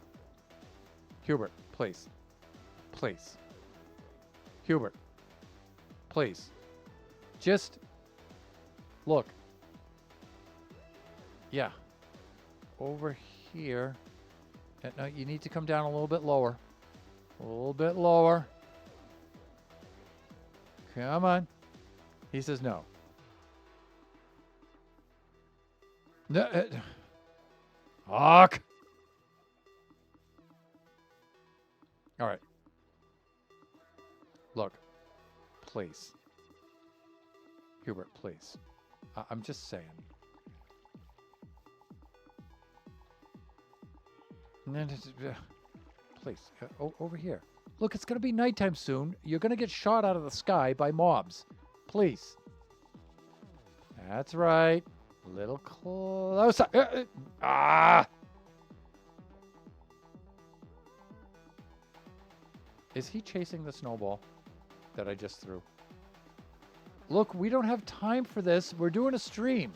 Hubert, please. Please. Hubert. Please. Just look. Yeah. Over here. No, you need to come down a little bit lower. A little bit lower. Come on. He says no. No. Hawk. All right. Look. Please. Hubert, please. I'm just saying. Please. Over here. Look, it's going to be nighttime soon. You're going to get shot out of the sky by mobs. Please. That's right. A little closer. Is he chasing the snowball that I just threw? Look, we don't have time for this. We're doing a stream.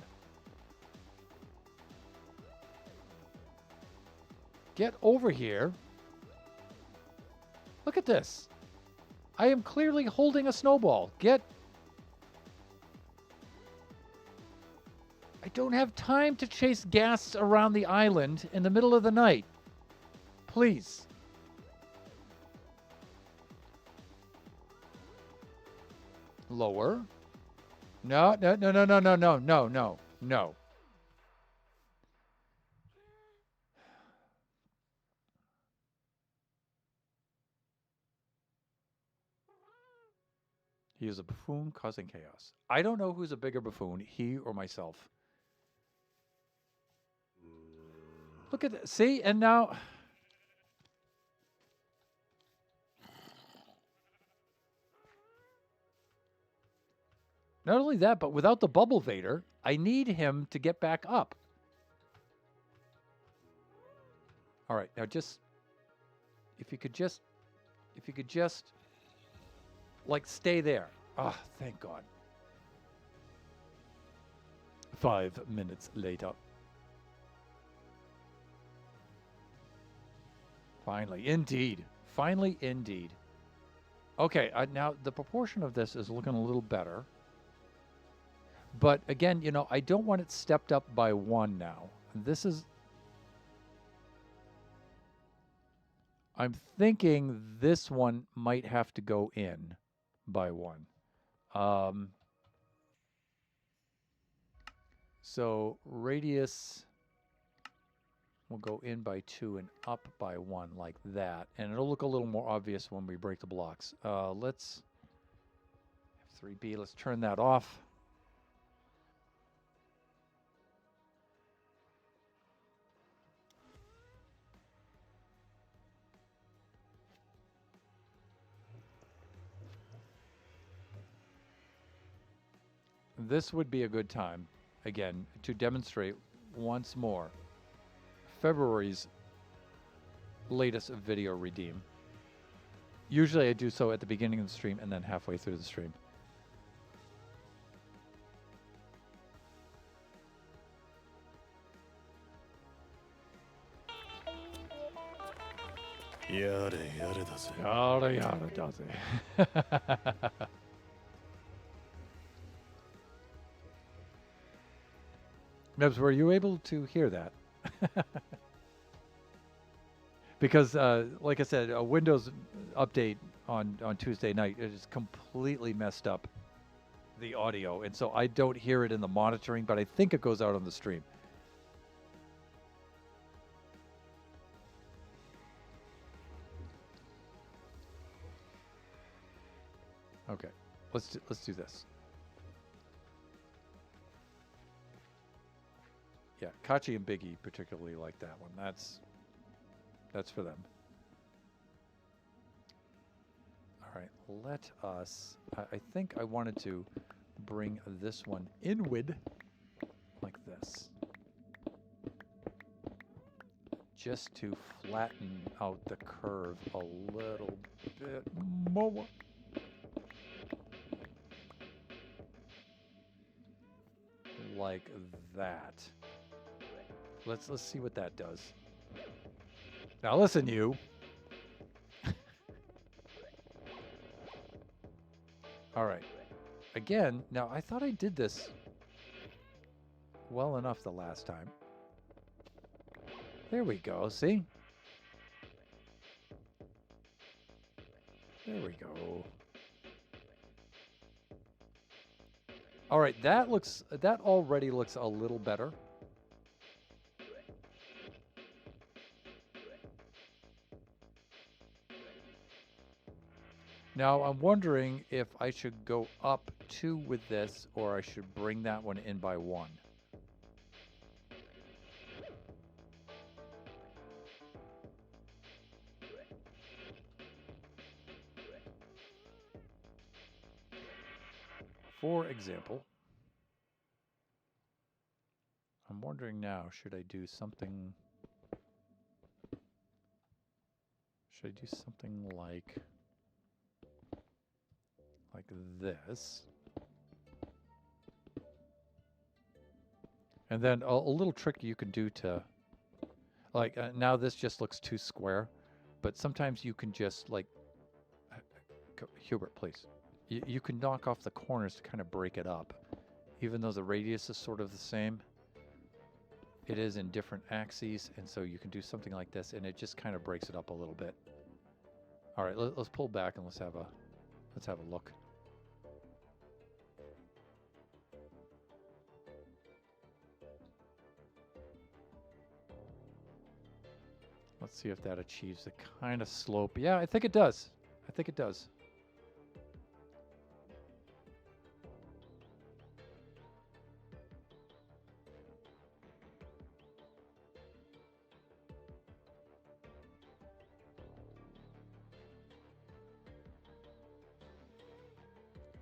Get over here. Look at this. I am clearly holding a snowball. I don't have time to chase ghasts around the island in the middle of the night. Please. Lower. No, no, no, no, no, no, no, no, no, no. He is a buffoon causing chaos. I don't know who's a bigger buffoon, he or myself. Look at that. See, and now... Not only that, but without the bubble vader, I need him to get back up. All right, now just... If you could just... Like, stay there. Ah, thank God. 5 minutes later. Finally, indeed. Finally, indeed. Okay, now the proportion of this is looking a little better. But again, you know, I don't want it stepped up by 1 now. This is... I'm thinking this one might have to go in by 1. So radius will go in by 2 and up by 1 like that. And it'll look a little more obvious when we break the blocks. Let's... F3B, let's turn that off. This would be a good time, again, to demonstrate once more February's latest video redeem. Usually I do so at the beginning of the stream and then halfway through the stream. Yada yada does it. Yada yada does it. Nebs, were you able to hear that? Because, like I said, a Windows update on Tuesday night is completely messed up the audio, and so I don't hear it in the monitoring, but I think it goes out on the stream. Okay, let's do this. Yeah, Kachi and Biggie particularly like that one. That's for them. All right, let us. I think I wanted to bring this one inward like this, just to flatten out the curve a little bit more. Like that. Let's see what that does. Now listen, you. All right. Again, now I thought I did this well enough the last time. There we go, see? There we go. All right, that already looks a little better. Now I'm wondering if I should go up 2 with this or I should bring that one in by 1. For example, I'm wondering now, should I do something like this? And then a little trick you can do to, like, now this just looks too square, but sometimes you can just, like, Hubert, please. You can knock off the corners to kind of break it up. Even though the radius is sort of the same, it is in different axes, and so you can do something like this, and it just kind of breaks it up a little bit. All right, let's pull back and let's have a look. Let's see if that achieves the kind of slope. Yeah, I think it does. I think it does.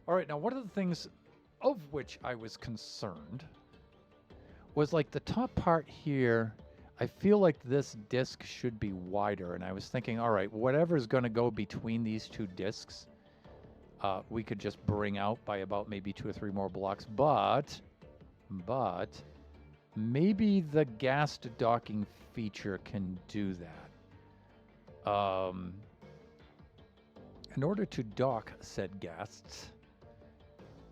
All right, now one of the things of which I was concerned was like the top part here. I feel like this disc should be wider, and I was thinking, all right, whatever's going to go between these 2 discs, we could just bring out by about maybe 2 or 3 more blocks, but maybe the ghast docking feature can do that. In order to dock said ghasts,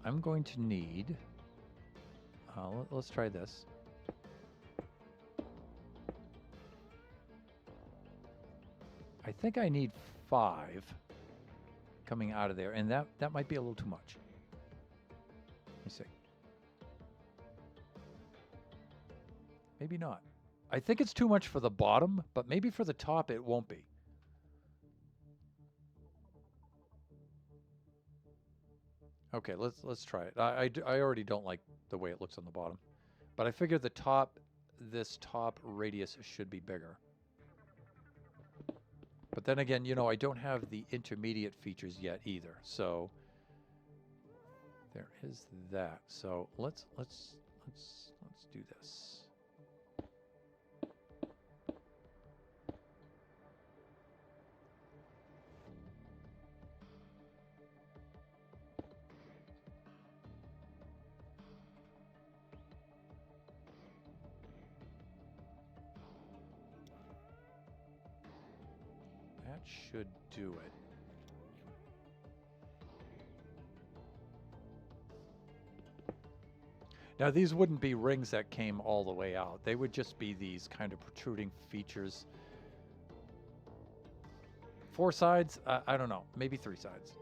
I'm going to need, let's try this. I think I need 5 coming out of there, and that might be a little too much. Let me see. Maybe not. I think it's too much for the bottom, but maybe for the top it won't be. Okay, let's try it. I already don't like the way it looks on the bottom, but I figure this top radius should be bigger. But then again, you know, I don't have the intermediate features yet either. So there is that. So let's do this. That should do it. Now, these wouldn't be rings that came all the way out. They would just be these kind of protruding features. 4 sides? I don't know. Maybe 3 sides.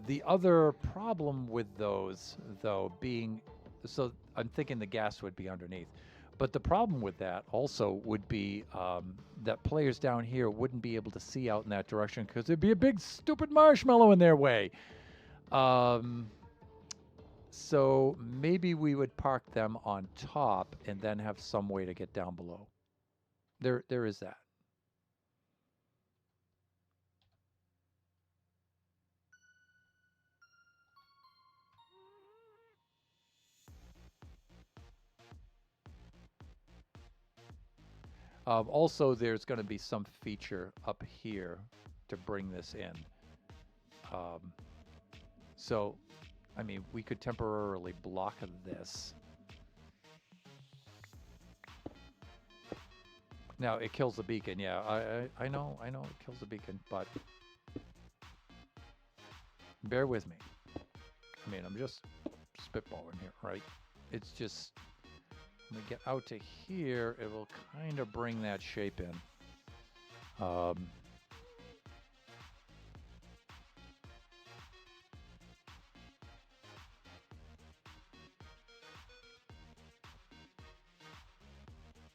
The other problem with those, though, being... So I'm thinking the gas would be underneath. But the problem with that also would be that players down here wouldn't be able to see out in that direction because there'd be a big stupid marshmallow in their way. So maybe we would park them on top and then have some way to get down below. There is that. Also, there's going to be some feature up here to bring this in. So, I mean, we could temporarily block this. Now, it kills the beacon, yeah. I know it kills the beacon, but bear with me. I mean, I'm just spitballing here, right? It's just, when we get out to here, it will kind of bring that shape in.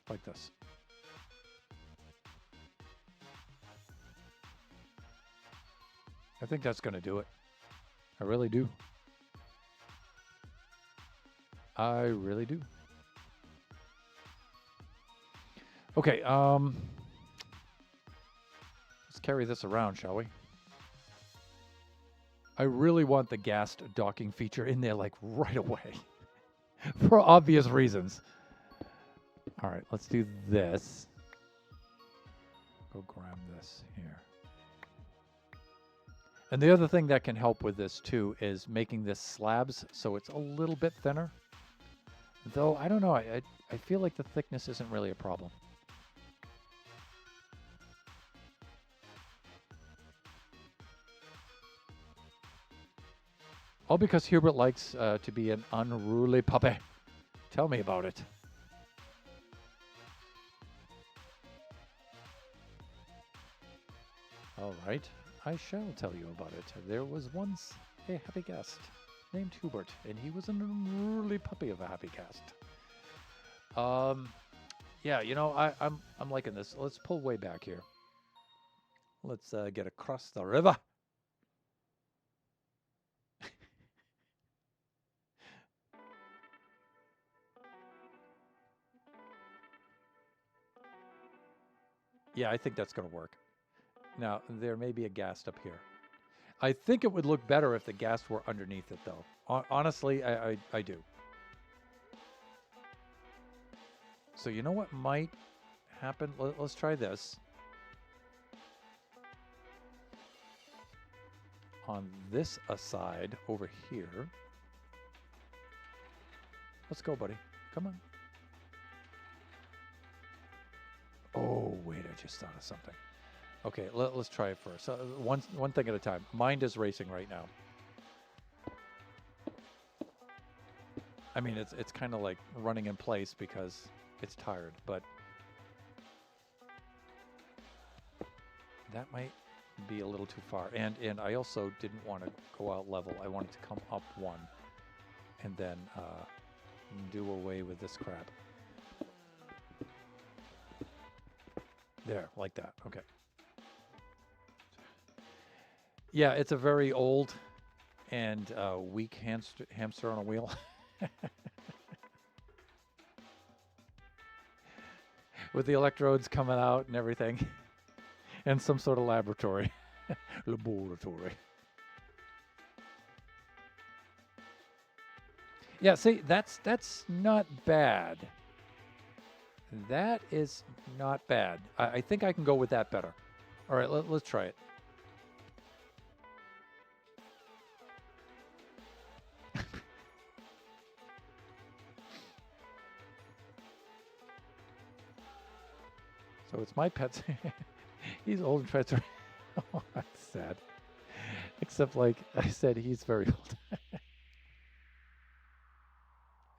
Like this. I think that's going to do it. I really do. I really do. Okay, let's carry this around, shall we? I really want the gas docking feature in there, like, right away. For obvious reasons. All right, let's do this. Go grab this here. And the other thing that can help with this, too, is making this slabs so it's a little bit thinner. Though, I don't know, I feel like the thickness isn't really a problem. All because Hubert likes to be an unruly puppy. Tell me about it. All right, I shall tell you about it. There was once a happy guest named Hubert, and he was an unruly puppy of a happy guest. Yeah, you know, I'm liking this. Let's pull way back here. Let's get across the river. Yeah, I think that's going to work. Now, there may be a ghast up here. I think it would look better if the ghast were underneath it, though. Honestly, I do. So you know what might happen? Let's try this. On this aside over here. Let's go, buddy. Come on. Oh, wait, I just thought of something. Okay, let's try it first. One thing at a time. Mind is racing right now. I mean, it's kind of like running in place because it's tired, but that might be a little too far. And I also didn't want to go out level. I wanted to come up one and then do away with this crap. There, like that. Okay. Yeah, it's a very old and weak hamster on a wheel. With the electrodes coming out and everything. And some sort of laboratory. Laboratory. Yeah, see, that's not bad. That is not bad. I think I can go with that better. All right, let's try it. So it's my pet's. He's old and tries to. Oh, that's sad. Except, like I said, he's very old.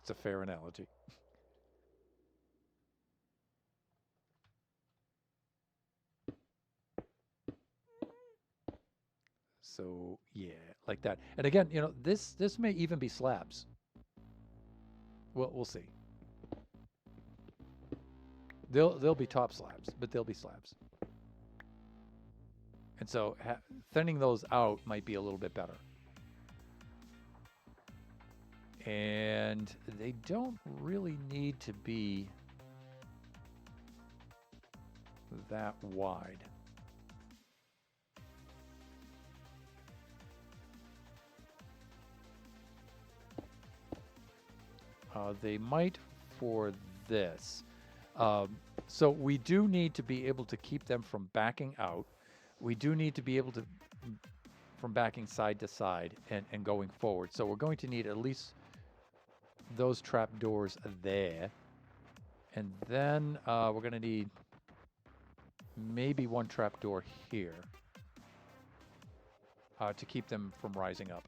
It's a fair analogy. So yeah, like that. And again, you know, this may even be slabs. Well, we'll see. They'll be top slabs, but they'll be slabs. And so thinning those out might be a little bit better. And they don't really need to be that wide. They might for this. So we do need to be able to keep them from backing out. We do need to be able to from backing side to side and going forward. So we're going to need at least those trap doors there. And then we're going to need maybe one trap door here to keep them from rising up.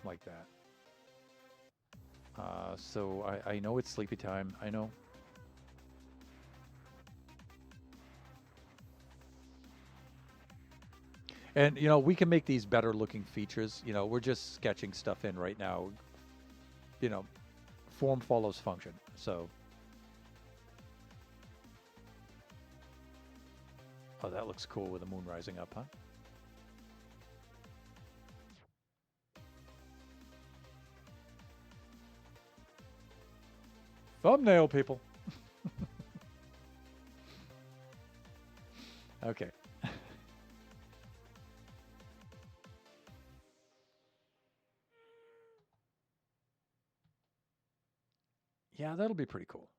Like that. So I know it's sleepy time. I know. And, you know, we can make these better looking features. You know, we're just sketching stuff in right now. You know, form follows function. So. Oh, that looks cool with the moon rising up, huh? Thumbnail, people. Okay. Yeah, that'll be pretty cool.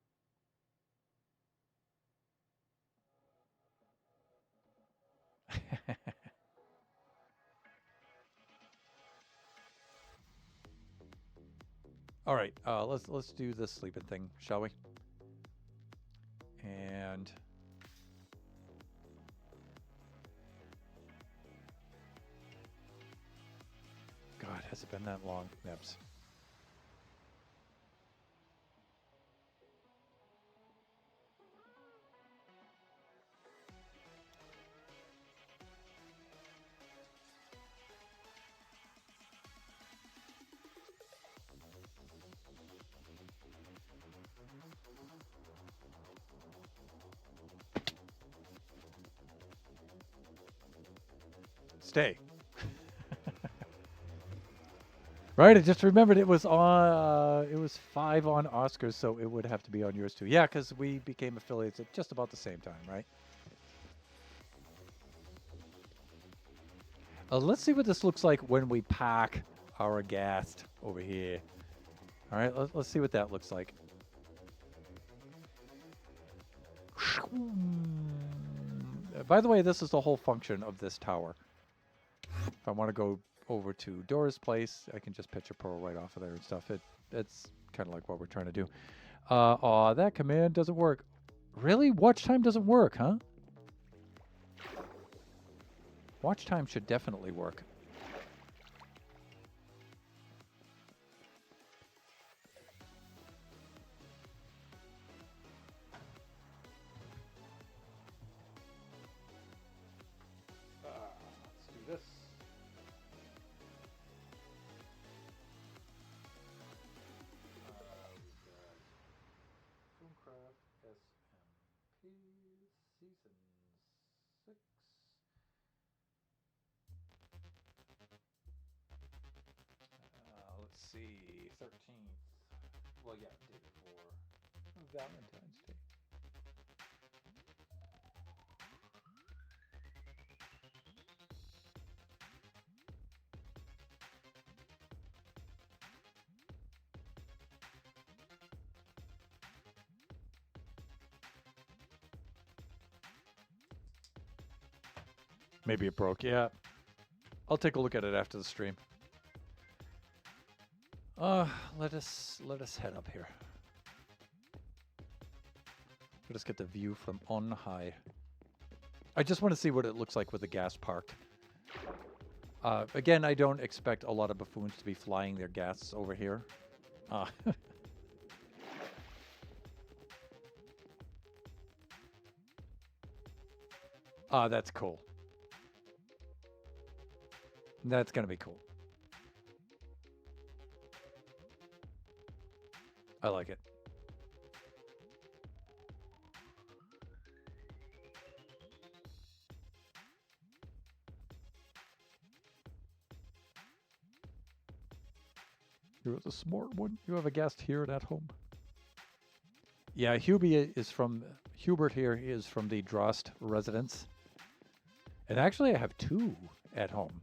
All right, let's do this sleeping thing, shall we? And God, has it been that long, Nebs? Stay. Right, I just remembered it was 5 on Oscars, so it would have to be on yours too. Yeah, because we became affiliates at just about the same time, right? Let's see what this looks like when we pack our ghast over here. All right, let's see what that looks like. By the way, this is the whole function of this tower. If I want to go over to Dora's place, I can just pitch a pearl right off of there and stuff. It's kind of like what we're trying to do. Aw, that command doesn't work. Really? Watch time doesn't work, huh? Watch time should definitely work. Let's do this. Buffooncraft SMP Season 6. Let's see, 13th. Well, yeah, day before Valentine's Day. Maybe it broke, yeah. I'll take a look at it after the stream. Let us head up here. Let us get the view from on high. I just want to see what it looks like with the gas parked. Again, I don't expect a lot of buffoons to be flying their gas over here. That's cool. That's going to be cool. I like it. You're the smart one. You have a guest here at home. Yeah, Hubert here is from the Drost residence. And actually I have two at home.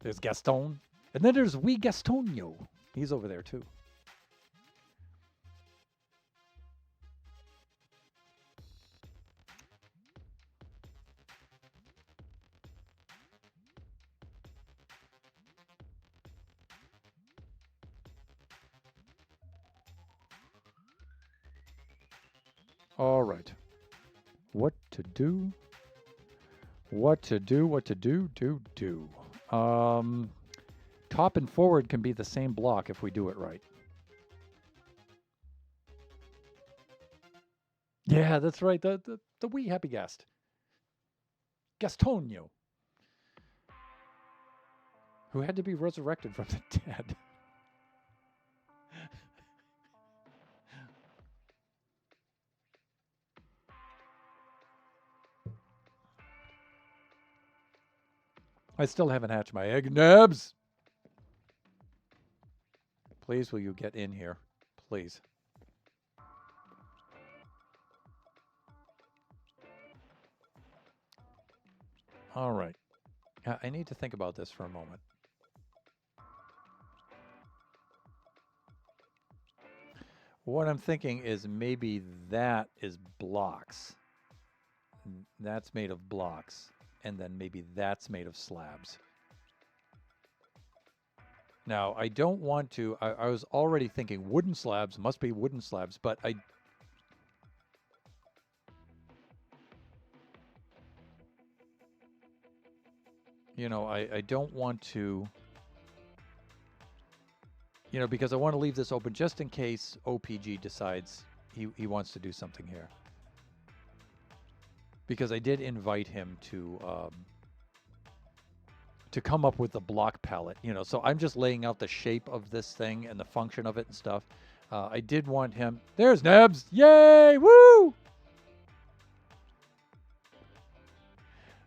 There's Gaston. And then there's wee Gastonio. He's over there too. All right. What to do? What to do? What to do? Do. Top and forward can be the same block if we do it right. Yeah, that's right. The wee happy guest. Gastonio. Who had to be resurrected from the dead. I still haven't hatched my egg. Nebs! Please, will you get in here? Please. All right. I need to think about this for a moment. What I'm thinking is maybe that is blocks. That's made of blocks. And then maybe that's made of slabs. Now, I don't want to... I was already thinking wooden slabs must be wooden slabs, but I... You know, I don't want to... You know, because I want to leave this open just in case OPG decides he wants to do something here. Because I did invite him to come up with the block palette, you know. So I'm just laying out the shape of this thing and the function of it and stuff. I did want him... There's Nebs! Yay! Woo!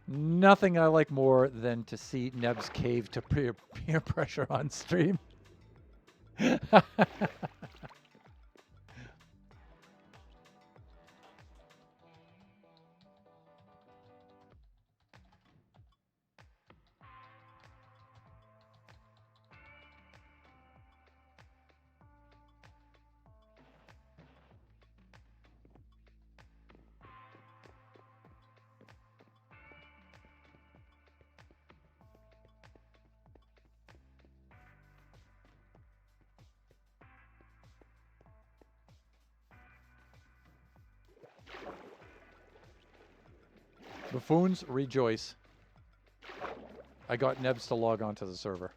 Nothing I like more than to see Nebs cave to peer pressure on stream. Buffoons, rejoice. I got Nebs to log on to the server.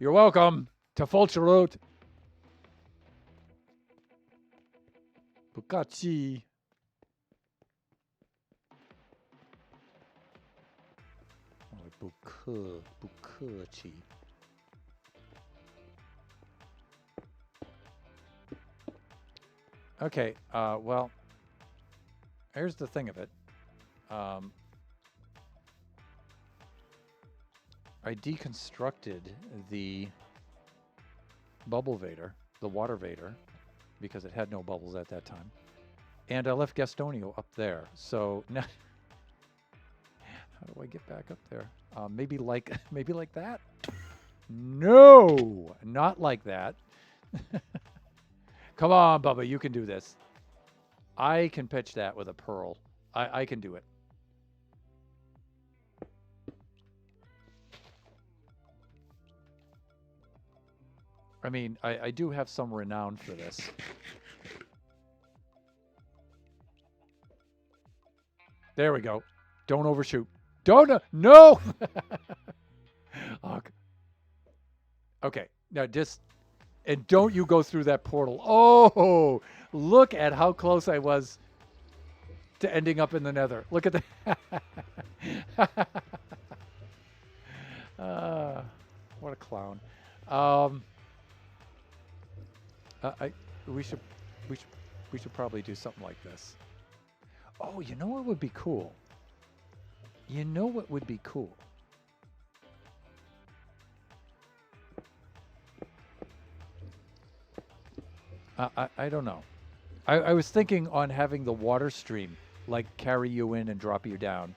You're welcome to Fulcherot. Bukachi. Bukachi. Okay, well, here's the thing of it. I deconstructed the bubble vader, the water vader, because it had no bubbles at that time. And I left Gastonio up there. So now, how do I get back up there? Maybe like that? No, not like that. Come on, Bubba, you can do this. I can pitch that with a pearl. I can do it. I mean, I do have some renown for this. There we go. Don't overshoot. Don't, no! Okay, now just, and don't you go through that portal. Oh, look at how close I was to ending up in the nether. Look at that. What a clown. I we should we should we should probably do something like this. Oh, you know what would be cool? You know what would be cool? I don't know. I was thinking on having the water stream like carry you in and drop you down,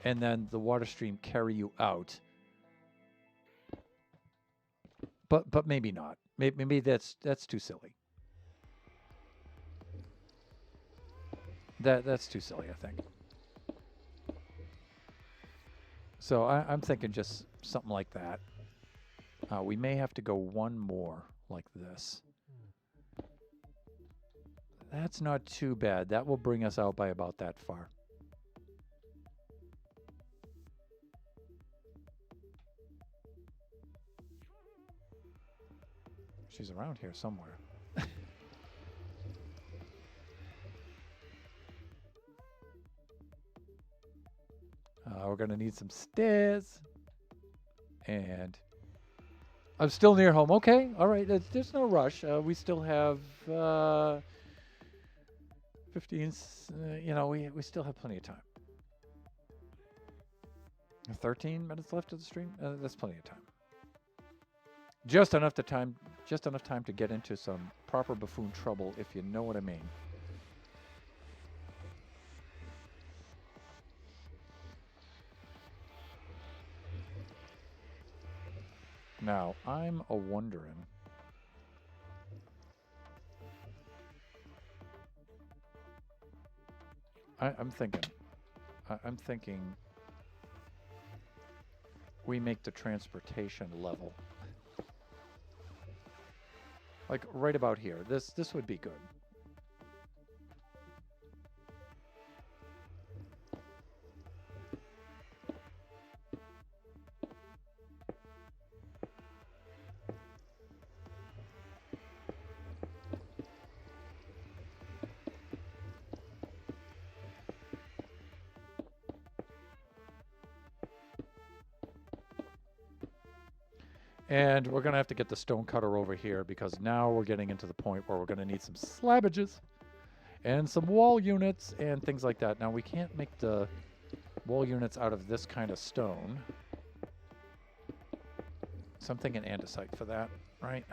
and then the water stream carry you out. But maybe not. Maybe that's too silly. That's too silly, I think. So I'm thinking just something like that. We may have to go one more like this. That's not too bad. That will bring us out by about that far. She's around here somewhere. We're going to need some stairs. And I'm still near home. Okay, all right. There's no rush. We still have 15, you know, we still have plenty of time. 13 minutes left of the stream? That's plenty of time. Just enough time to get into some proper buffoon trouble, if you know what I mean. Now, I'm wondering. I'm thinking we make the transportation level. Like right about here. This would be good. And we're going to have to get the stone cutter over here because now we're getting into the point where we're going to need some slabbages and some wall units and things like that. Now we can't make the wall units out of this kind of stone. So I'm thinking andesite for that, right?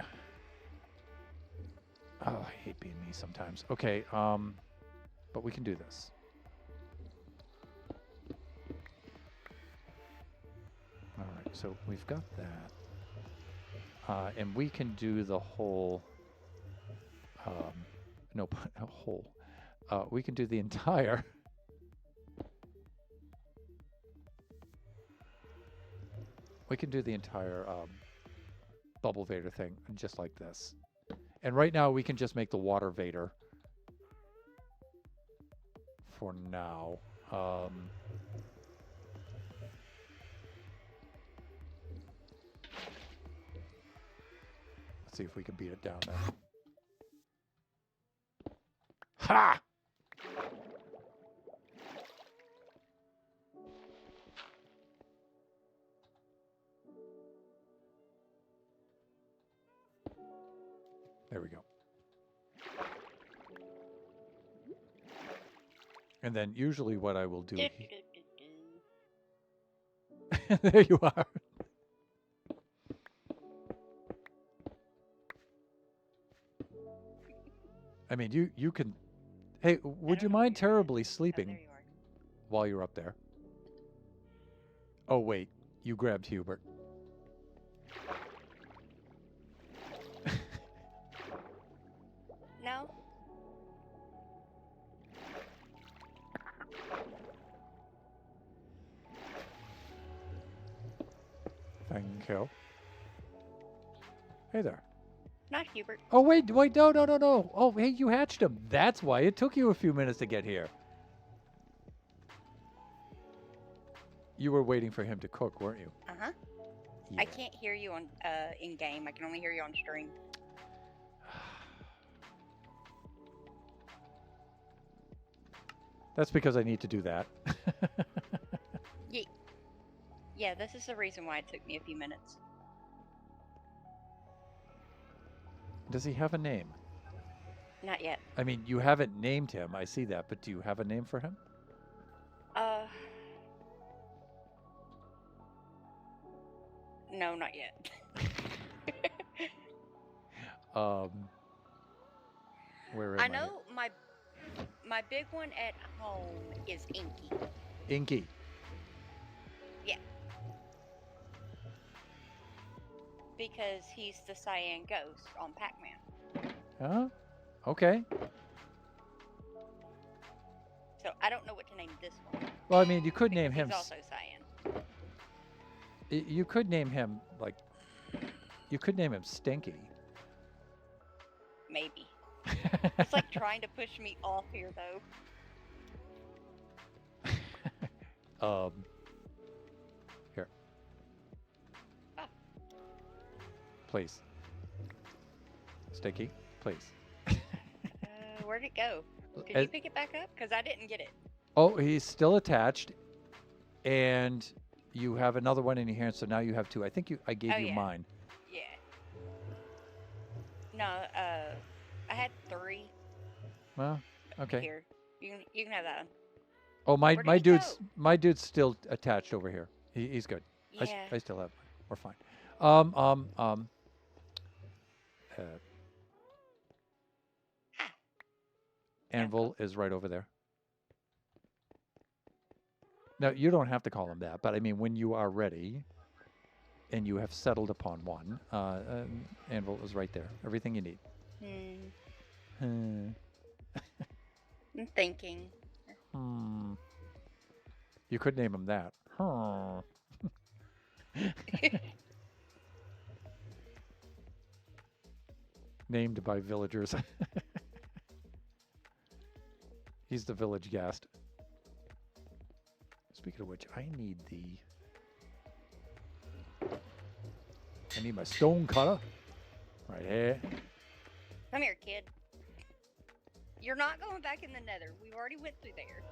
Oh, I hate being me sometimes. Okay, but we can do this. All right, so we've got that. And we can do the whole, we can do the entire, bubble Vader thing just like this. And right now we can just make the water Vader for now. See if we can beat it down there. Ha! There we go. And then usually what I will do... There you are. I mean, you can... Hey, would you mind terribly sleeping while you're up there? Oh, wait. You grabbed Hubert. No. Thank you. Hey there. Not Hubert. Oh, wait, wait, no, no, no, no. Oh, hey, you hatched him. That's why it took you a few minutes to get here. You were waiting for him to cook, weren't you? Uh-huh. Yeah. I can't hear you on in game. I can only hear you on stream. That's because I need to do that. Yeah, this is the reason why it took me a few minutes. Does he have a name? Not yet. I mean, you haven't named him. I see that, but do you have a name for him? No, not yet. Where am I know my big one at home is Inky. Inky. Yeah. Because he's the Cyan Ghost on Pac-Man. Huh? Okay. So I don't know what to name this one. Well, I mean, you could name him. He's also Cyan. You could name him like. You could name him Stinky. Maybe. It's like trying to push me off here, though. Here. Oh. Please. Stinky, please. Where'd it go? Did you pick it back up? Because I didn't get it. Oh, he's still attached, and you have another one in your hand, so now you have two. I think I gave you mine. Yeah. No, I had 3. Well, okay. Here, you can have that one. Oh, Where did he go? my dude's still attached over here. He's good. Yeah. I still have mine. We're fine. Anvil is right over there. Now, you don't have to call him that, but I mean, when you are ready and you have settled upon one, Anvil is right there. Everything you need. I'm thinking. You could name him that. Named by villagers. He's the village guest. Speaking of which, I need my stone cutter. Right here. Come here, kid. You're not going back in the nether. We already went through there.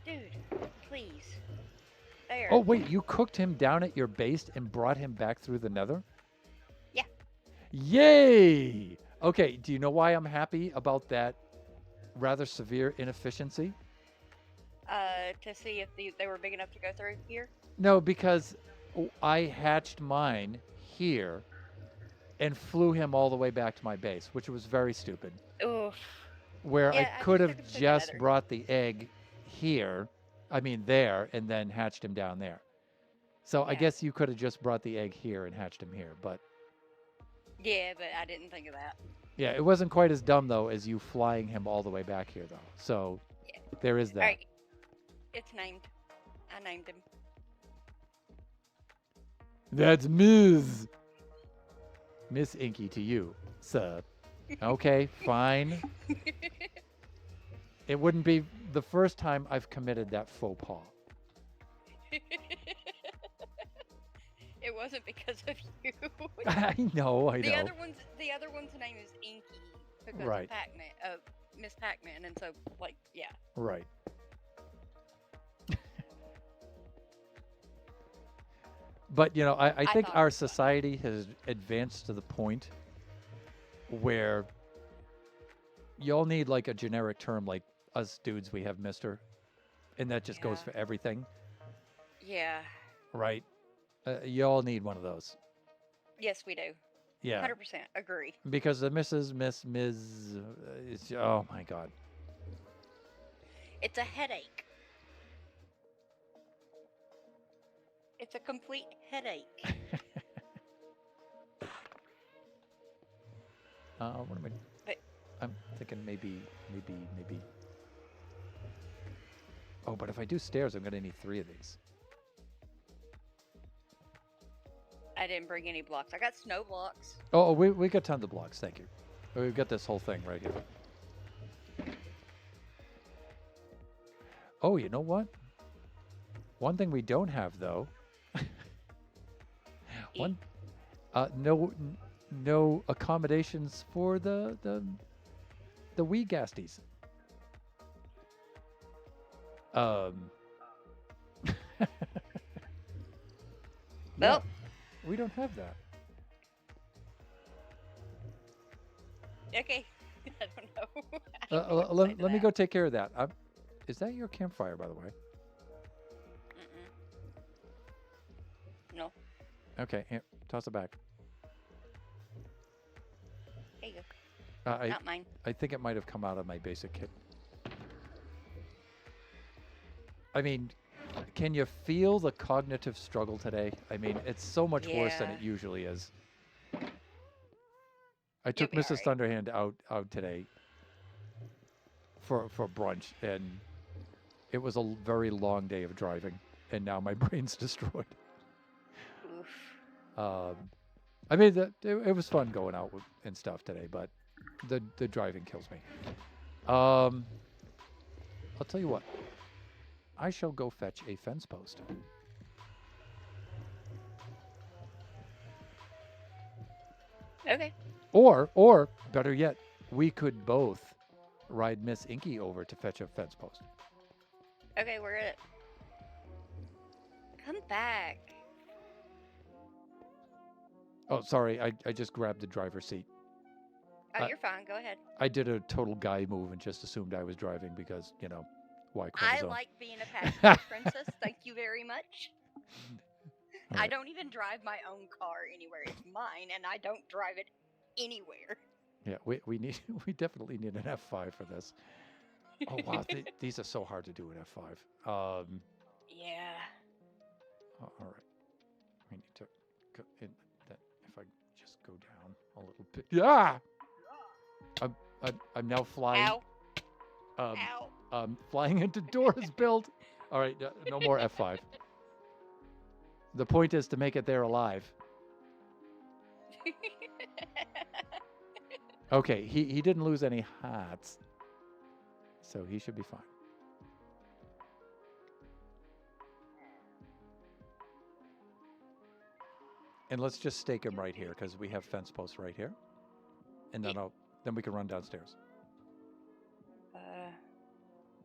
Dude, please. There. Oh, wait, you cooked him down at your base and brought him back through the nether? Yeah. Yay! Okay, do you know why I'm happy about that rather severe inefficiency? To see if they were big enough to go through here? No, because I hatched mine here and flew him all the way back to my base, which was very stupid. Oof. Where Yeah, I could have took him to the just nether. brought the egg here, there, and then hatched him down there. So I Yeah. guess you could have just brought the egg here and hatched him here, but Yeah, but I didn't think of that. yeah, it wasn't quite as dumb, though, as you flying him all the way back here, though. So Yeah. there is that. All right. It's named. I named him. That's Ms. Miss Inky to you, sir. Okay, fine. It wouldn't be the first time I've committed that faux pas. It wasn't because of you. I know. The other one's name is Inky because Right. of Pac-Man, Miss Pac-Man, and so yeah. Right. But, I think thought it our was funny. society has advanced to the point where y'all need like a generic term like us dudes, we have Mr. And that just goes Yeah. for everything, Yeah. right? Y'all need one of those. Yes, we do. Yeah. 100% agree. Because the Mrs., Miss, Ms., it's, oh my God. It's a headache. It's a complete headache. What am I? But- I'm thinking maybe. Oh, but if I do stairs, I'm gonna need 3 of these. I didn't bring any blocks. I got snow blocks. Oh, we got tons of blocks. Thank you. We've got this whole thing right here. Oh, you know what? One thing we don't have though. One, no accommodations for the wee gasties. Well, we don't have that. okay. I don't know. I don't know what to say to Let me that. go take care of that. Is that your campfire, by the way? Mm-mm. No. Okay, here, toss it back. There you go. I Not mine. I think it might have come out of my basic kit. I mean, can you feel the cognitive struggle today? I mean, it's so much worse than Yeah. it usually is. I You'll took be Mrs. alright. Thunderhand out today for brunch, and it was a very long day of driving, and now my brain's destroyed. Oof. I mean, it was fun going out and stuff today, but the driving kills me. I'll tell you what. I shall go fetch a fence post. Okay. Or better yet, we could both ride Miss Inky over to fetch a fence post. Okay, we're at. Come back. Oh, sorry, I just grabbed the driver's seat. Oh, you're fine. Go ahead. I did a total guy move and just assumed I was driving because, you know, Y I chromosome. like being a passenger princess. Thank you very much. All I right. don't even drive my own car anywhere. It's mine, and I don't drive it anywhere. Yeah, we need we definitely need an F5 for this. Oh wow, these are so hard to do in F5. Yeah. All right, we need to go in that. If I just go down a little bit, yeah. I'm now flying. Ow. Um, Ow. flying into doors built. All right, no more F5. The point is to make it there alive. Okay, he didn't lose any hearts, so he should be fine. And let's just stake him right here because we have fence posts right here, and then we can run downstairs.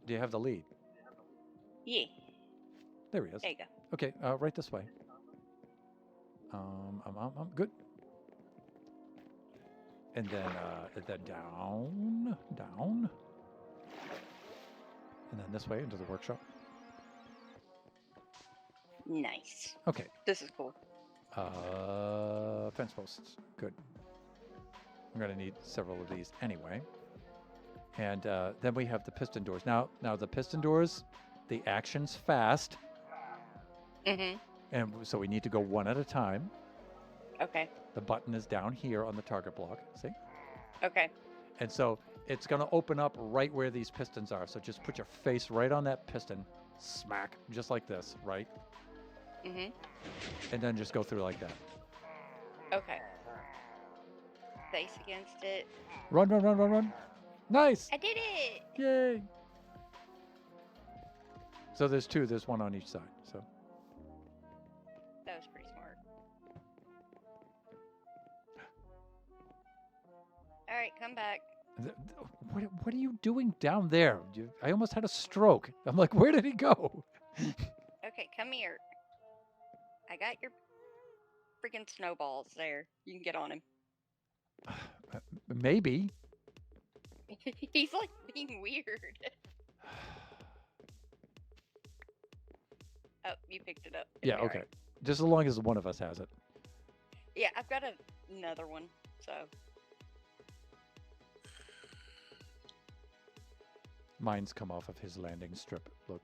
Do you have the lead? Yeah. There he is. There you go. Okay, right this way. I'm good. And then down, and then this way into the workshop. Nice. Okay. This is cool. Fence posts. Good. I'm gonna need several of these anyway. And then we have the piston doors. Now the piston doors, the action's fast, Mm-hmm. and so we need to go one at a time. Okay. The button is down here on the target block. See? Okay. And so it's going to open up right where these pistons are. So just put your face right on that piston, smack, just like this, right? Mm-hmm. And then just go through like that. Okay. Face against it. Run, run, run, run, run. Nice. I did it! Yay. So there's two. There's one on each side. So That was pretty smart. Alright, come back. what are you doing down there? I almost had a stroke. I'm like, where did he go? Okay, come here. I got your freaking snowballs there. You can get on him. Maybe. He's like being weird. Oh, you picked it up. It'll Yeah, be okay. alright. Just as long as one of us has it. Yeah, I've got another one, so. Mine's come off of his landing strip. Look.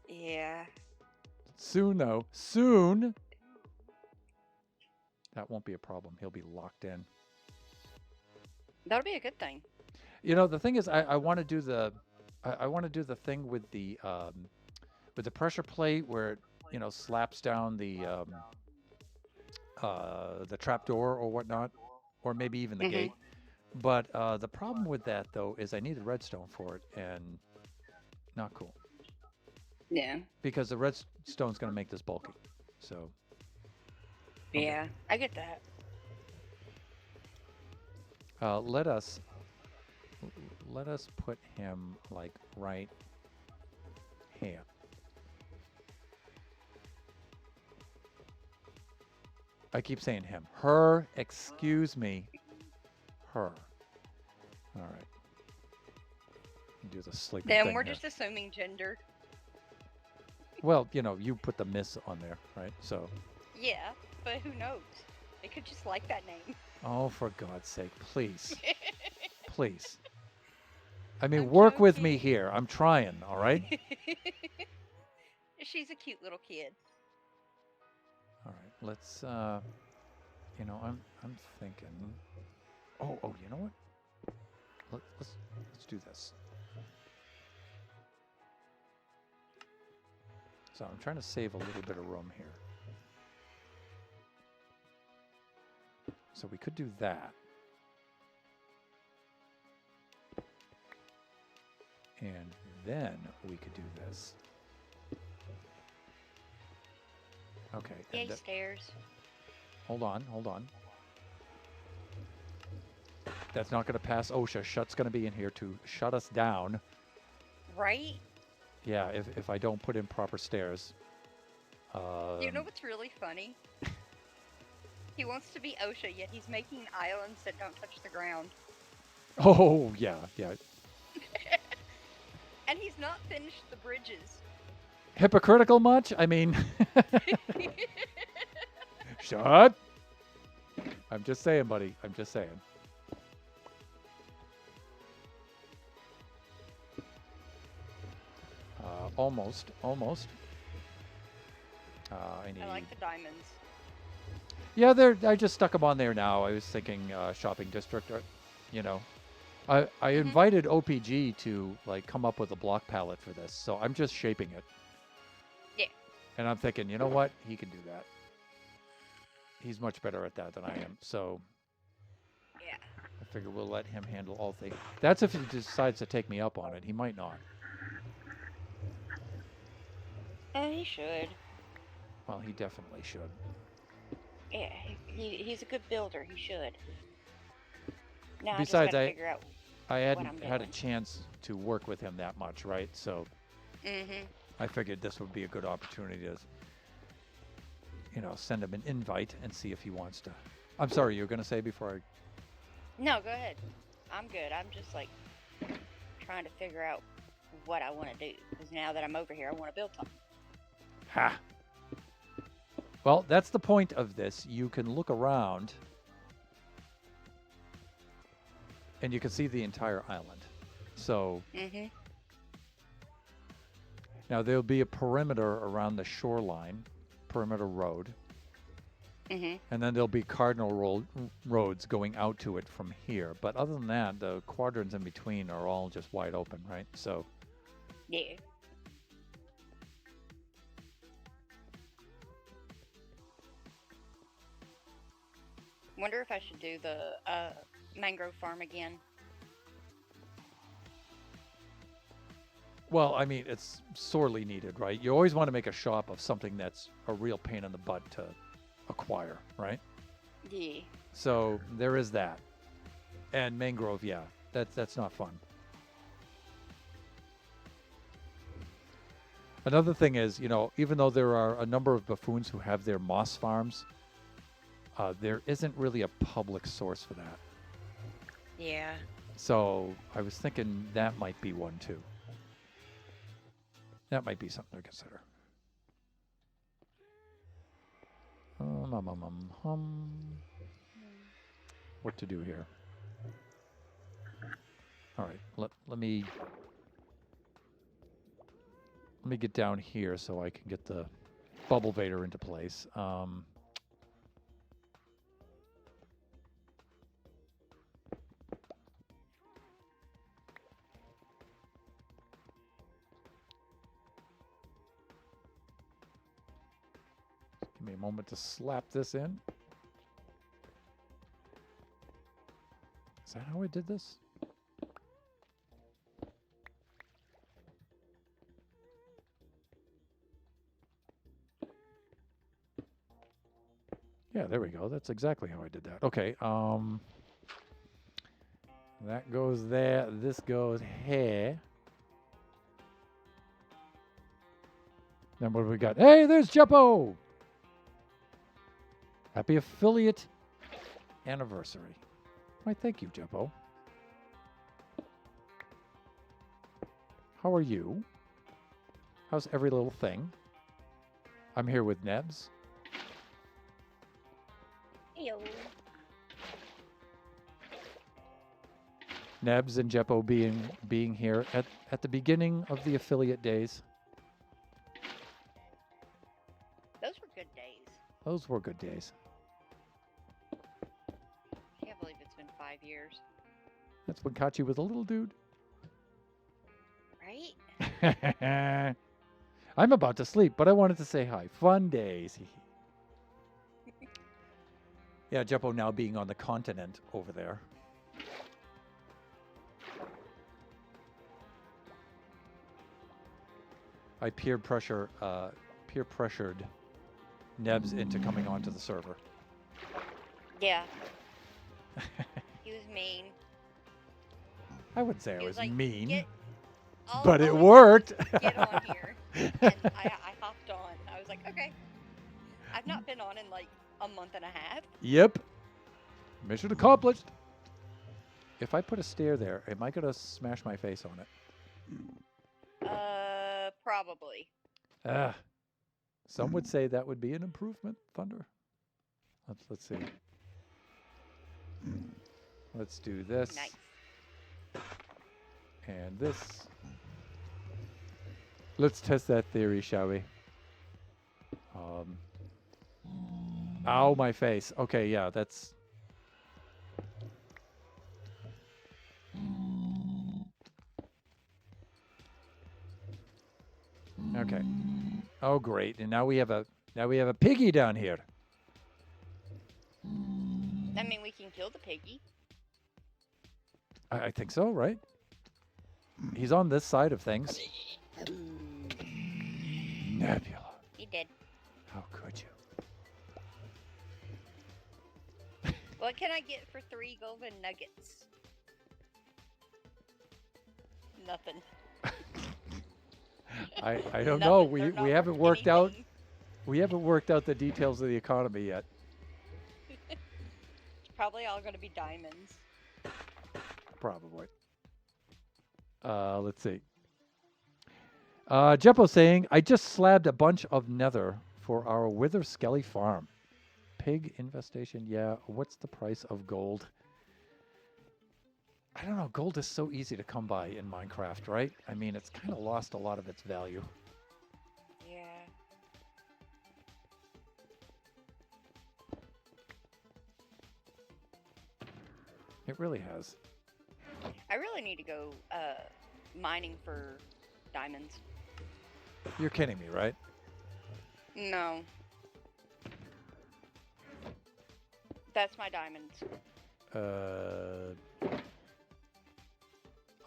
Yeah. Soon, though. Soon. That won't be a problem. He'll be locked in. That'll be a good thing. You know, the thing is, I want to do the, I want to do the thing with the pressure plate where it, you know, slaps down the the trapdoor or whatnot, or maybe even the Mhm. gate. But the problem with that though is I need the redstone for it, and not cool Yeah. because the redstone's going to make this bulky. So okay, Yeah. I get that. let us put him like right here. I keep saying him. Her, excuse me. Her. All right. Do the sleeping Then thing we're here. just assuming gender. Well, you know, you put the miss on there, right? So. Yeah, but who knows? They could just like that name. Oh, for God's sake, please. Please. I mean, I'm work with me joking. here. I'm trying, all right? She's a cute little kid. All right. Let's you know, I'm thinking. Oh, you know what? Let's do this. So I'm trying to save a little bit of room here. So we could do that. And then we could do this. Okay. Yay, And stairs. hold on. That's not going to pass OSHA. Shut's going to be in here to shut us down. Right? Yeah, if I don't put in proper stairs. You know what's really funny? He wants to be OSHA, yet he's making islands that don't touch the ground. Oh, yeah. And he's not finished the bridges. Hypocritical much? I mean, shut. I'm just saying, buddy. I'm just saying. Almost. I need. I like the diamonds. Yeah, I just stuck them on there now. I was thinking shopping district, or, you know. I invited OPG to like come up with a block palette for this, so I'm just shaping it. Yeah. And I'm thinking, you know what? He can do that. He's much better at that than I am. So Yeah. I figure we'll let him handle all things. That's if he decides to take me up on it. He might not. He should. Well, he definitely should. Yeah, he's a good builder. He should. Now Besides, I just gotta figure out. I hadn't I'm had a doing. chance to work with him that much, right? So Mhm. I figured this would be a good opportunity to, you know, send him an invite and see if he wants to. I'm sorry, you were going to say before I... No, go ahead. I'm good. I'm just like trying to figure out what I want to do because now that I'm over here, I want to build something. Ha! Well, that's the point of this. You can look around and you can see the entire island. So Mhm. now there'll be a perimeter around the shoreline, perimeter road, Mhm. and then there'll be cardinal roads going out to it from here. But other than that, the quadrants in between are all just wide open, right? So Yeah. Wonder if I should do the mangrove farm again. well, I mean, it's sorely needed, right? You always want to make a shop of something that's a real pain in the butt to acquire, right? Yeah. So there is that. And mangrove, yeah, that's not fun. Another thing is, you know, even though there are a number of buffoons who have their moss farms, there isn't really a public source for that. Yeah. So I was thinking that might be one too. That might be something to consider. What to do here? All right, let me get down here so I can get the bubble vader into place. Give me a moment to slap this in. that how I did this? Yeah, there we go. That's exactly how I did that. Okay, that goes there. This goes here. Then what do we got? Hey, there's Jeppo! Happy affiliate anniversary. Why, thank you, Jeppo. How are you? How's every little thing? I'm here with Nebs. Ew. Nebs and Jeppo being here at the beginning of the affiliate days. Those were good days. Those were good days. Can't believe it's been 5 years. That's when Kachi was a little dude. Right? I'm about to sleep, but I wanted to say hi. Fun days. Yeah, Jeppo now being on the continent over there. I peer pressured Nebs into coming onto the server. Yeah. He was mean. I wouldn't say I He was like, mean, All but it he worked. said was, Get on here. And I hopped on. I was like, okay. I've not been on in like a month and a half. Yep. Mission accomplished. If I put a stair there, am I going to smash my face on it? Probably. Some would say that would be an improvement, Thunder. Let's see. Let's do this. Nice. And this. Let's test that theory, shall we? Ow, my face. Okay, yeah, that's... Okay. Oh, great. And now we have a piggy down here. I mean, we can kill the piggy. I think so, right? He's on this side of things. Nebula. He did. How could you? What can I get for 3 golden nuggets? Nothing. I don't know. Nothing. They're not We haven't worth worked out anything. we haven't worked out the details of the economy yet. It's probably all going to be diamonds. Probably. Let's see. Jeppo saying, I just slabbed a bunch of nether for our Wither Skelly farm. Pig infestation, yeah. What's the price of gold? I don't know. Gold is so easy to come by in Minecraft, right? I mean, it's kind of lost a lot of its value. Yeah. It really has. I really need to go mining for diamonds. You're kidding me, right? No. That's my diamonds.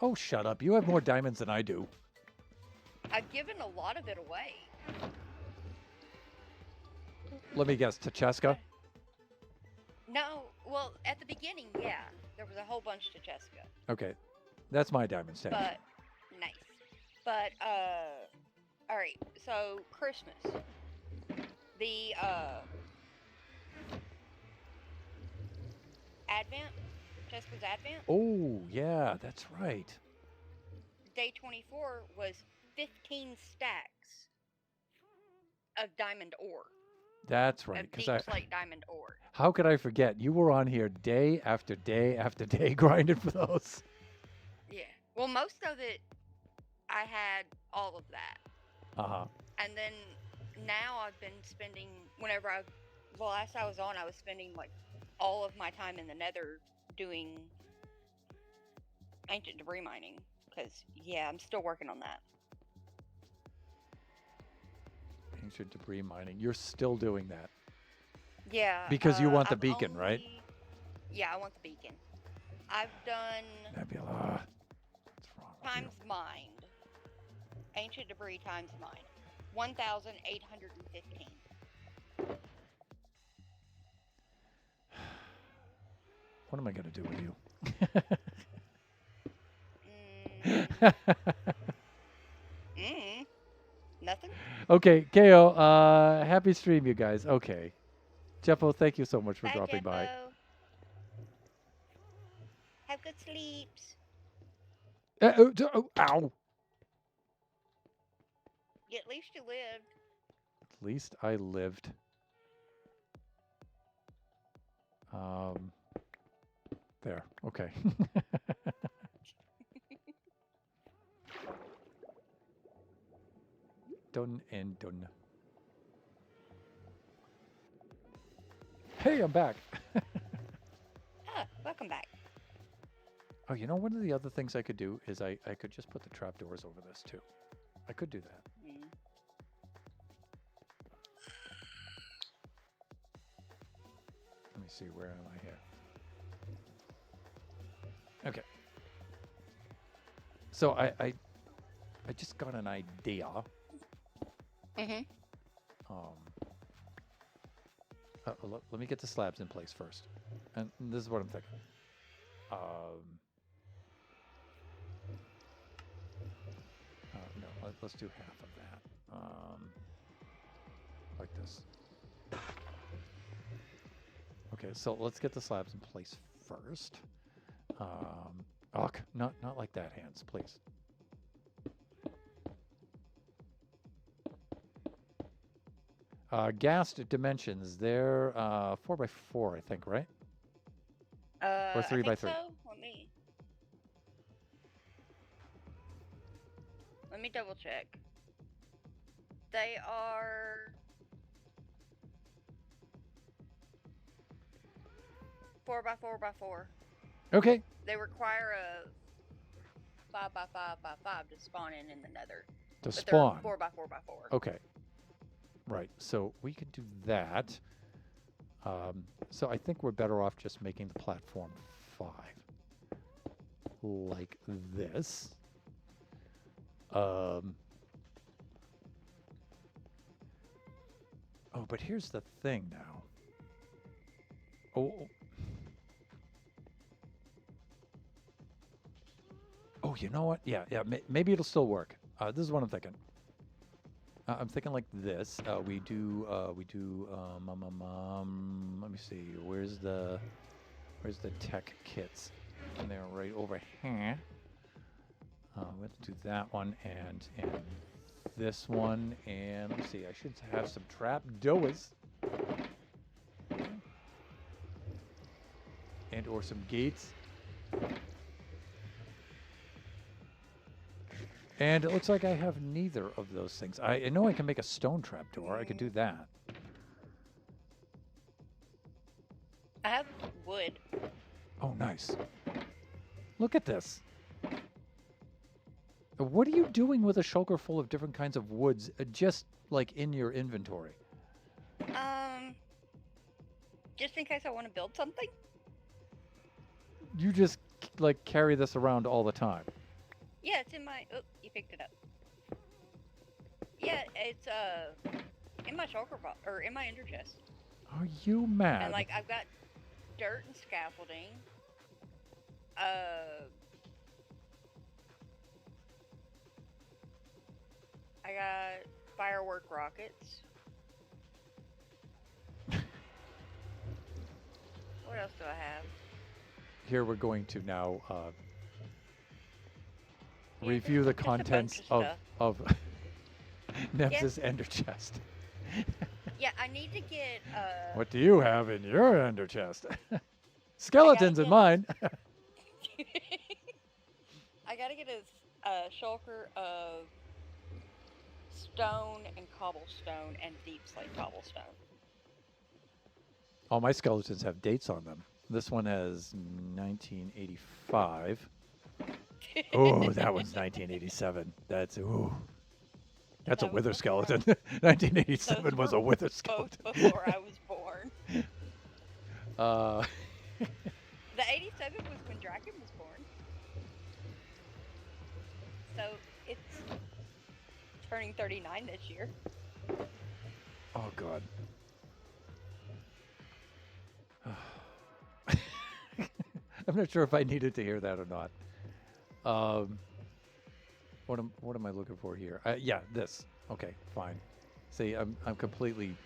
Oh, shut up. You have more diamonds than I do. I've given a lot of it away. Let me guess. Tacheska? No, well, at the beginning, yeah. There was a whole bunch to Jessica. Okay. That's my diamond stand. But, nice. But, alright, so, Christmas. The, Advent? Jessica's Advent? Oh, yeah, that's right. Day 24 was 15 stacks of diamond ore. That's right. Of Because deep slate diamond ore. how could I forget? You were on here day after day after day grinding for those. Yeah. Well, most of it, I had all of that. Uh-huh. And then now I've been spending, the last I was on, I was spending like all of my time in the nether doing ancient debris mining. Because, yeah, I'm still working on that. Ancient debris mining. You're still doing that. Yeah. Because you want the I've beacon, right? Yeah, I want the beacon. I've done Nebula. What's wrong with you? times mind. Ancient debris times mind. 1,815. What am I gonna do with you? Nothing? Okay, KO. Happy stream, you guys. Okay. Jeffo, thank you so much for Bye, dropping by. Jeffo. Have good sleeps. Ow. Yeah, at least you lived. At least I lived. There. Okay. Done and done. Hey, I'm back. Welcome back. Oh, you know, one of the other things I could do is I could just put the trapdoors over this too. I could do that. Let me see, where am I here? Okay. So I just got an idea. Let me get the slabs in place first. And this is what I'm thinking. No, let's do half of that. Like this. Okay, so let's get the slabs in place first. Not like that, hands, please. Gassed dimensions, they're 4x4, I think, right? Or 3x3. So. Let me double check. They are 4x4x4. Okay. They require a 5x5x5 to spawn in the nether. To but spawn. They're 4x4x4. Okay. Right. So we could do that. So I think we're better off just making the platform 5. Like this. Oh, but here's the thing now. Oh, you know what? Yeah. Maybe it'll still work. This is what I'm thinking. I'm thinking like this. We do. Let me see. Where's the tech kits? And they're right over here. Let's do that one and this one, and let me see. I should have some trap doors and or some gates. And it looks like I have neither of those things. I know I can make a stone trapdoor. I could do that. I have wood. Oh, nice. Look at this. What are you doing with a shulker full of different kinds of woods just like in your inventory? Just in case I want to build something. You just like carry this around all the time. Yeah, it's in my. Oh, you picked it up. Yeah, it's in my shulker box or in my ender chest. Are you mad? And like I've got dirt and scaffolding. I got firework rockets. What else do I have? Here we're going to now Yeah, review the just a bunch contents of Nev's ender chest. Yeah, I need to get What do you have in your ender chest? Skeletons in mine. I gotta get a shulker of stone and cobblestone and deep slate cobblestone. All my skeletons have dates on them. This one has 1985. Oh, that one's 1987. That's a wither skeleton. 1987 was a wither skeleton. Both before I was born. The 87 was when Dragon turning 39 this year. Oh, God. I'm not sure if I needed to hear that or not. What am I looking for here? Yeah, this. Okay, fine. See, I'm completely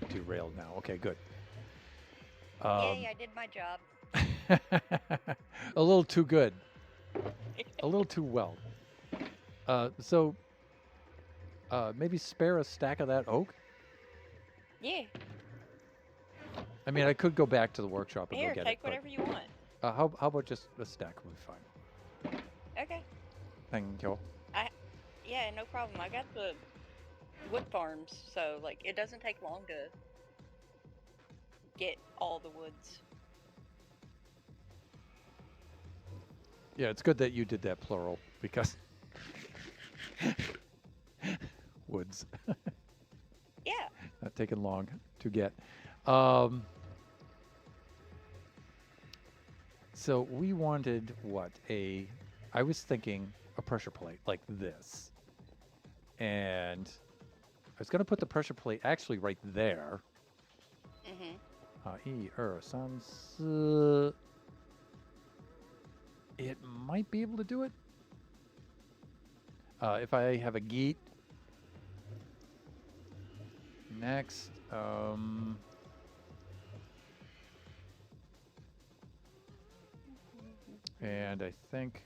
derailed now. Okay, good. Yay, I did my job. A little too good. A little too well. So maybe spare a stack of that oak? Yeah. I mean, I could go back to the workshop and Here, go get take it. But, whatever you want. how about just a stack will be fine. Okay. Thank you. Yeah, no problem. I got the wood farms, so like it doesn't take long to get all the woods. Yeah, it's good that you did that plural because woods. Yeah. Not taking long to get. So we wanted what? I was thinking a pressure plate like this. And I was going to put the pressure plate actually right there. Mm-hmm. It might be able to do it. If I have a geet. Next. And I think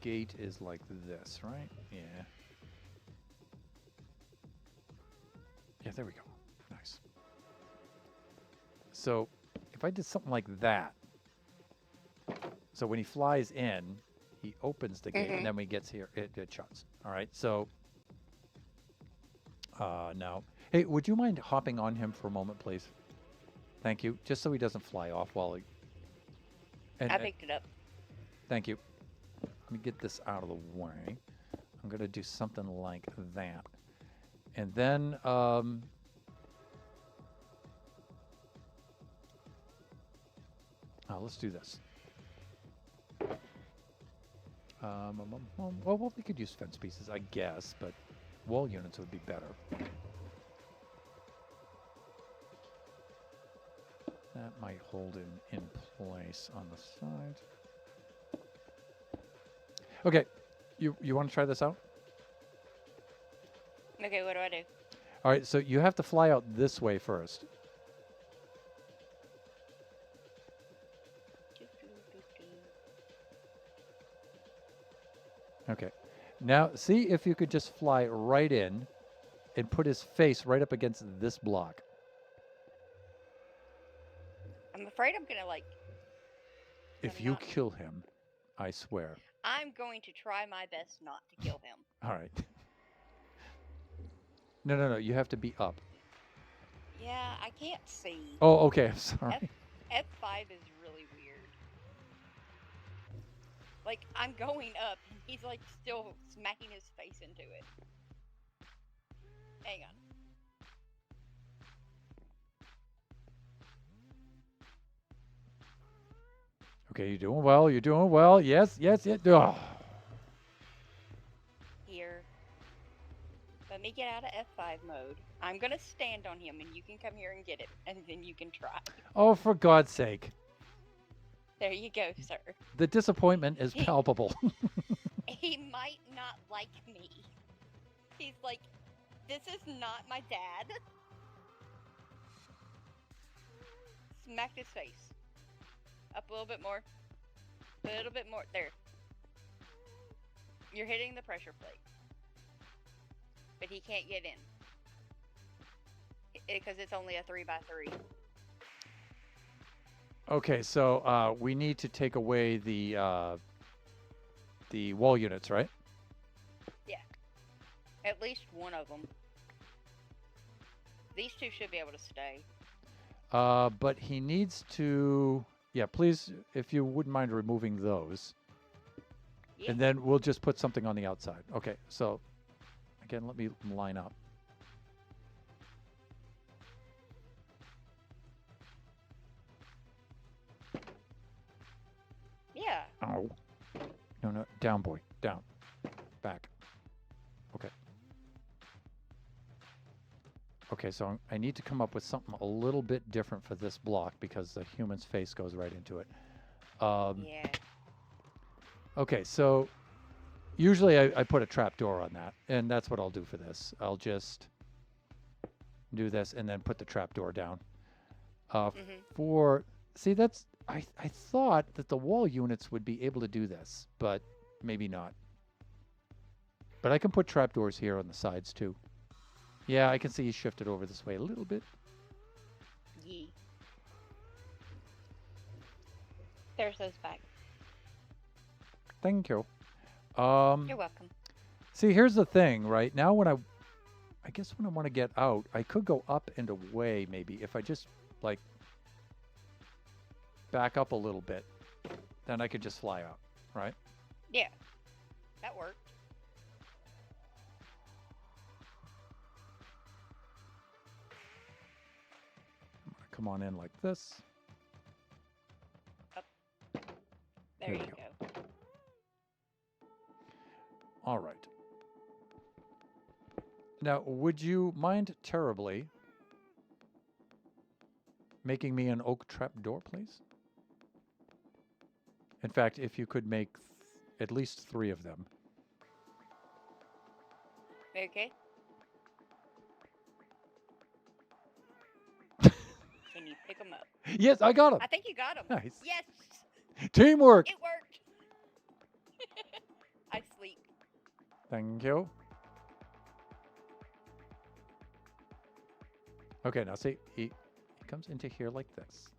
gate is like this, right? Yeah. Yeah, there we go. Nice. So if I did something like that, so when he flies in, he opens the gate, and then when he gets here, it shuts. All right. So now, hey, would you mind hopping on him for a moment, please? Thank you. Just so he doesn't fly off while he. I picked it up. Thank you. Let me get this out of the way. I'm going to do something like that. And then, let's do this. Well, we could use fence pieces, I guess, but wall units would be better. That might hold him in place on the side. Okay, you want to try this out? Okay, what do I do? All right, so you have to fly out this way first. Okay. Now, see if you could just fly right in and put his face right up against this block. I'm afraid I'm gonna like. If you kill him, I swear. I'm going to try my best not to kill him. All right. No. You have to be up. Yeah, I can't see. Oh, okay. Sorry. F5 is really weird. Like, I'm going up, and he's, like, still smacking his face into it. Hang on. Okay, you're doing well. You're doing well. Yes. Oh. Here. Let me get out of F5 mode. I'm going to stand on him, and you can come here and get it, and then you can try. Oh, for God's sake. There you go, sir. The disappointment is palpable. He might not like me. He's like, this is not my dad. Smack his face. Up a little bit more. A little bit more. There. You're hitting the pressure plate. But he can't get in. Because it's only a 3x3. Okay, so we need to take away the wall units, right? Yeah. At least one of them. These two should be able to stay. But he needs to... Yeah, please, if you wouldn't mind removing those. Yeah. And then we'll just put something on the outside. Okay, so, again, let me line up. Yeah. Ow. No, down, boy. Down. Back. Okay. Okay, so I need to come up with something a little bit different for this block because the human's face goes right into it. Yeah. Okay, so usually I put a trapdoor on that, and that's what I'll do for this. I'll just do this and then put the trapdoor down. See, that's I thought that the wall units would be able to do this, but maybe not. But I can put trapdoors here on the sides too. Yeah, I can see he shifted over this way a little bit. Yee. There's those back. Thank you. You're welcome. See, here's the thing, right? Now when I guess when I want to get out, I could go up and away maybe if I just like back up a little bit. Then I could just fly out, right? Yeah. That worked. I'm gonna come on in like this. Up. There you go. All right. Now, would you mind terribly making me an oak trap door, please? In fact, if you could make at least 3 of them. Okay. Can you pick them up? Yes, I got them. I think you got them. Nice. Yes. Teamwork. It worked. I sleep. Thank you. Okay, now see, he comes into here like this.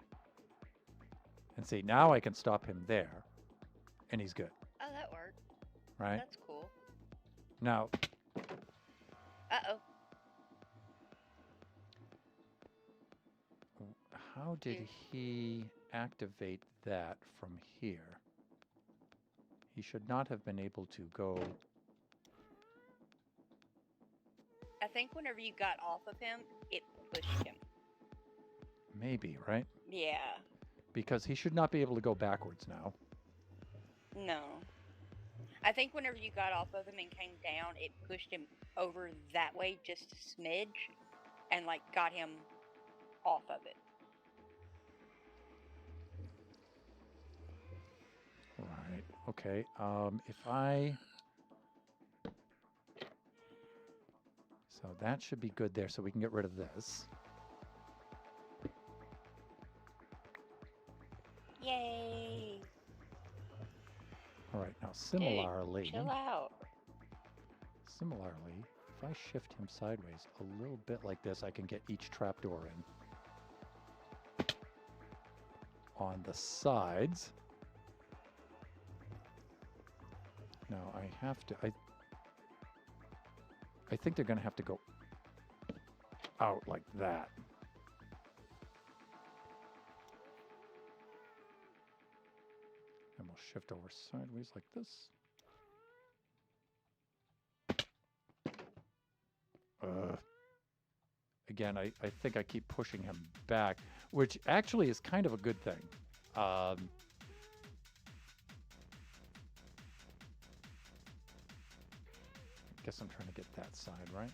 And see, now I can stop him there. And he's good, Oh, that worked. right? That's cool. Now, Uh-oh. how did he activate that from here? He should not have been able to go... I think whenever you got off of him, it pushed him. Maybe, right? Yeah. Because he should not be able to go backwards now. No. I think whenever you got off of him and came down, it pushed him over that way just a smidge and, like, got him off of it. Right, okay. If I... So that should be good there, so we can get rid of this. Yay! All right, now similarly... Dude, chill out. Similarly, if I shift him sideways a little bit like this, I can get each trapdoor in. On the sides. Now I have to... I think they're going to have to go out like that. And we'll shift over sideways like this. Again, I think I keep pushing him back, which actually is kind of a good thing. Guess I'm trying to get that side, right?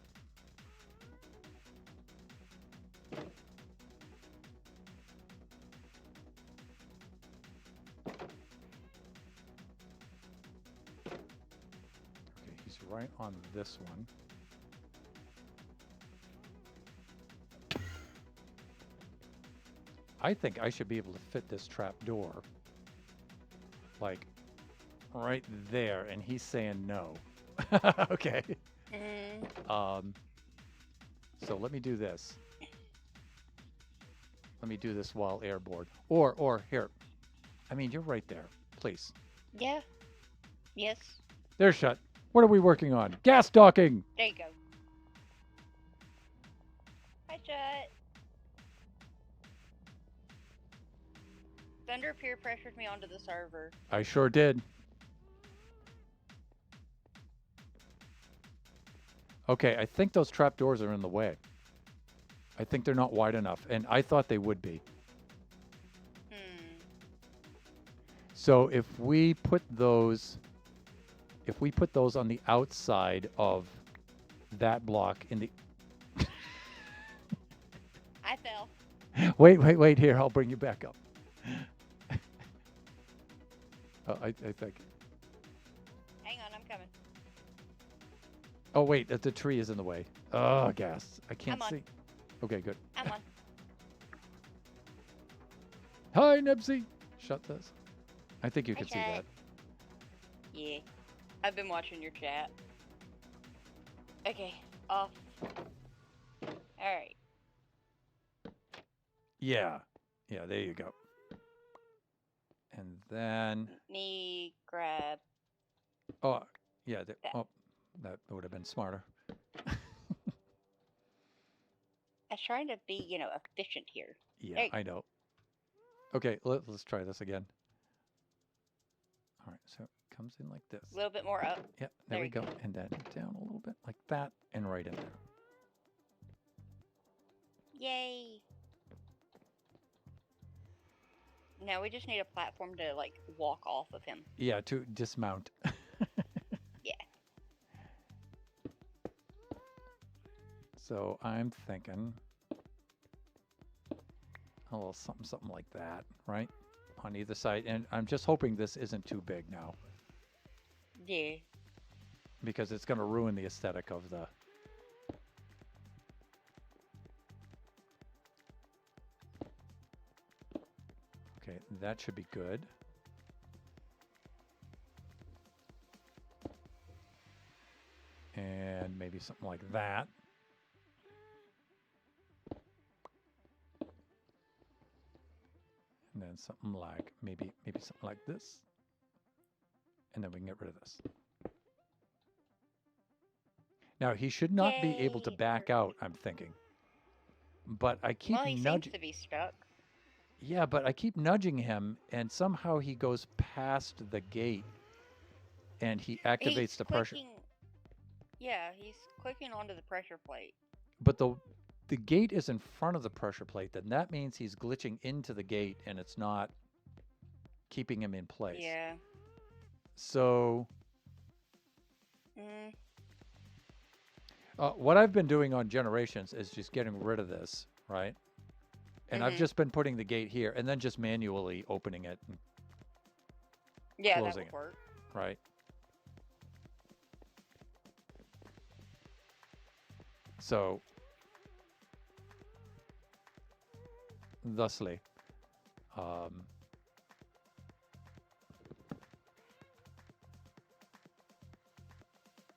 Okay, he's right on this one. I think I should be able to fit this trap door like right there, and he's saying no. Okay. So let me do this. Let me do this while airborne. Or here. I mean, you're right there. Please. Yeah. Yes. They're shut. What are we working on? Gas docking. There you go. Hi, Chet. Thunder peer pressured me onto the server. I sure did. Okay, I think those trapdoors are in the way. I think they're not wide enough, and I thought they would be. So if we put those on the outside of that block in the Wait. Here, I'll bring you back up. Oh, I think. Hang on, I'm coming. Oh, wait, the tree is in the way. Oh, gas. I can't I'm on. see. Okay, good. I'm on. Hi, Nibsy. Shut this. I think you Hi, can see Shut. that. Yeah. I've been watching your chat. Okay, off. Alright. Yeah. Yeah, there you go. And then, Me grab oh, yeah, that. oh, that would have been smarter. I was trying to be, efficient here. Yeah, There you I know. Okay, let's try this again. All right, so it comes in like this. A little bit more up. Yeah, There we you go. And then down a little bit like that and right in there. Yay! Now we just need a platform to, walk off of him. Yeah, to dismount. Yeah. So I'm thinking a little something like that, right? On either side. And I'm just hoping this isn't too big now. Yeah. Because it's going to ruin the aesthetic of the... Okay, that should be good. And maybe something like that. And then something like, maybe something like this. And then we can get rid of this. Now, he should not be able to Yay, back out, I'm thinking. But I keep Well, he seems nudging... to be stuck. Yeah, but I keep nudging him, and somehow he goes past the gate, and he activates He's the pressure. Yeah, he's clicking onto the pressure plate. But the gate is in front of the pressure plate, then that means he's glitching into the gate, and it's not keeping him in place. Yeah. So... Mm. What I've been doing on Generations is just getting rid of this, right? And I've just been putting the gate here and then just manually opening it and Yeah, closing that would work. right? So, thusly,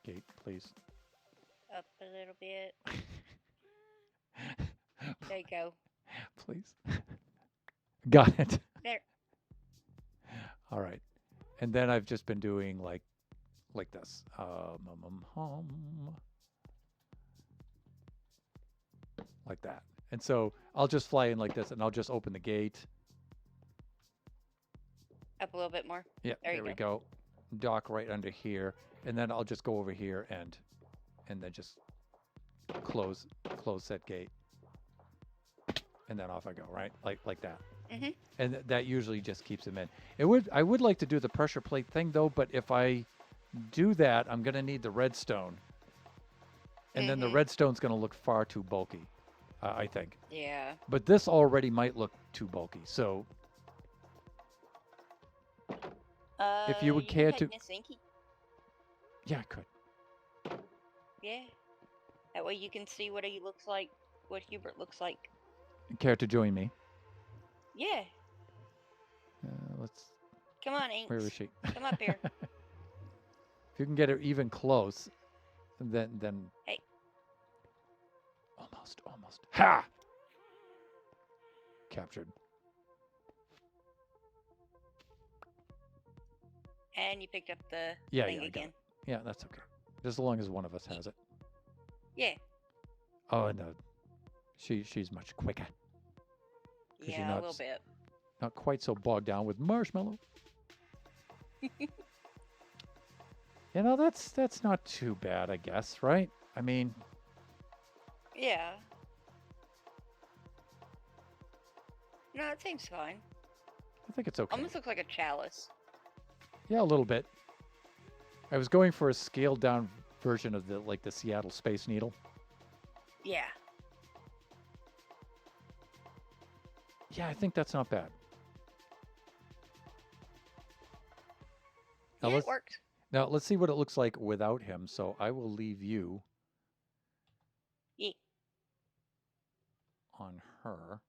gate, please. Up a little bit. There you go. Please. Got it. There. All right. And then I've just been doing like this. Like that. And so I'll just fly in like this and I'll just open the gate. Up a little bit more. Yeah, there we go. Dock right under here. And then I'll just go over here and then just close that gate. And then off I go, right? Like that. Mm-hmm. And that usually just keeps him in. I would like to do the pressure plate thing though, but if I do that, I'm going to need the redstone. And then the redstone's going to look far too bulky, I think. Yeah. But this already might look too bulky. So if you would care to... Yeah, I could. Yeah. That way you can see what he looks like, what Hubert looks like. Care to join me? Yeah. Let's... Come on, Inks. Where is she? Come up here. If you can get her even close, then... Hey. Almost. Ha! Captured. And you picked up the Yeah, thing I got again. it. Yeah, that's okay. Just as long as one of us has it. Yeah. Oh, no. She's much quicker. Yeah, a little bit. Not quite so bogged down with marshmallow. You know, that's not too bad, I guess, right? I mean... Yeah. No, it seems fine. I think it's okay. Almost looks like a chalice. Yeah, a little bit. I was going for a scaled down version of the Seattle Space Needle. Yeah. Yeah, I think that's not bad. Now Yeah, let's it works. now let's see what it looks like without him. So I will leave you Yeah, on her.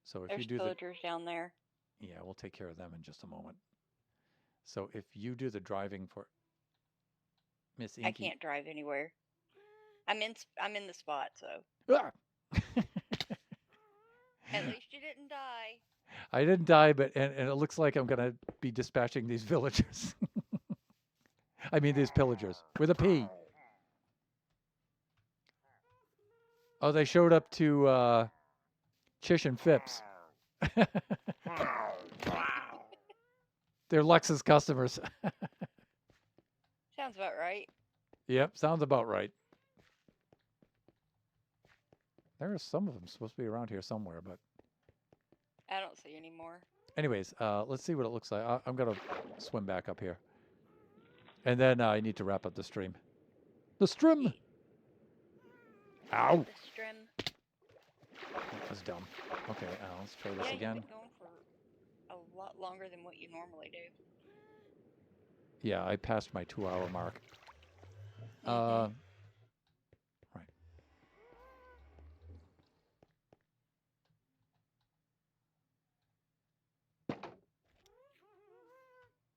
So if you there's do the pillagers down there. yeah, we'll take care of them in just a moment. So if you do the driving for Miss I Inky, can't drive anywhere. I'm in the spot, so ah! at least you didn't die. I didn't die, but and it looks like I'm gonna be dispatching these villagers. I mean these pillagers with a P. Oh, they showed up to Chish and Phipps. They're Lexus customers. Sounds about right. Yep, sounds about right. There are some of them supposed to be around here somewhere, but I don't see any more. anyways, let's see what it looks like. I'm gonna swim back up here, and then I need to wrap up the stream. The stream. Yeah, Ow! the strim. That was dumb. Okay, let's try this Yeah, again. you've been going for a lot longer than what you normally do. Yeah, I passed my 2-hour mark. Mhm. Right.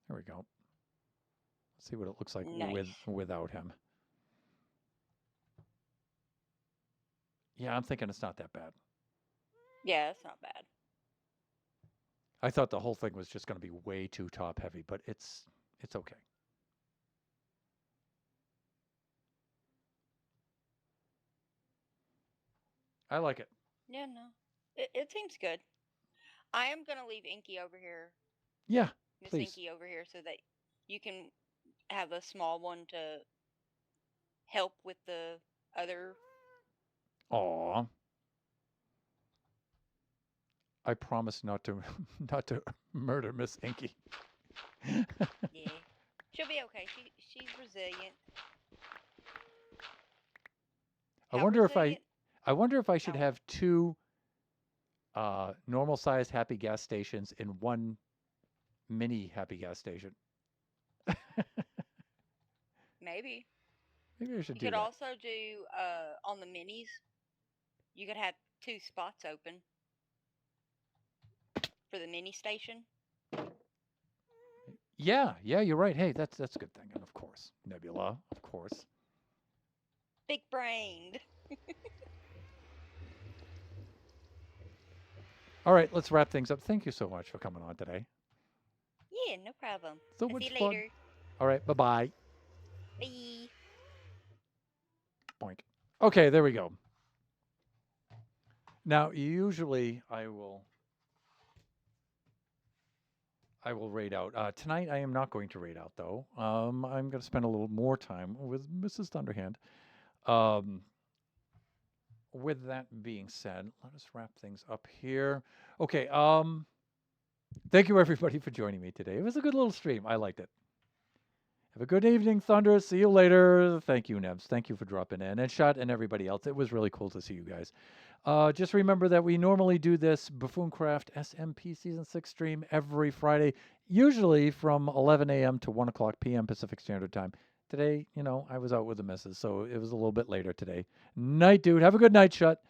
There we go. Let's see what it looks like Nice. without him. Yeah, I'm thinking it's not that bad. Yeah, that's not bad. I thought the whole thing was just going to be way too top heavy, but it's okay. I like it. Yeah, no. It seems good. I am gonna leave Inky over here, Yeah, Miss please. Inky over here, so that you can have a small one to help with the other. Aw. I promise not to not to murder Miss Inky. Yeah, she'll be okay. She's resilient. I How wonder resilient? if I should Oh. have two normal sized happy gas stations in one mini happy gas station. Maybe Maybe I should you do could that. also do on the minis. You could have 2 spots open for the mini station. Yeah, you're right. Hey, that's a good thing. And of course, Nebula, of course. Big brained. All right, let's wrap things up. Thank you so much for coming on today. Yeah, no problem. So I'll much see you fun. later. All right, bye-bye. Bye. Boink. Okay, there we go. Now, usually I will raid out. Tonight I am not going to raid out though. I'm going to spend a little more time with Mrs. Thunderhand. With that being said, let us wrap things up here. Okay. Thank you everybody for joining me today. It was a good little stream. I liked it. Have a good evening, Thunder. See you later. Thank you, Nebs. Thank you for dropping in. And Shot and everybody else. It was really cool to see you guys. Just remember that we normally do this Buffooncraft SMP Season 6 stream every Friday, usually from 11 a.m. to 1 o'clock p.m. Pacific Standard Time. Today, I was out with the missus, so it was a little bit later today. Night, dude. Have a good night, Shut.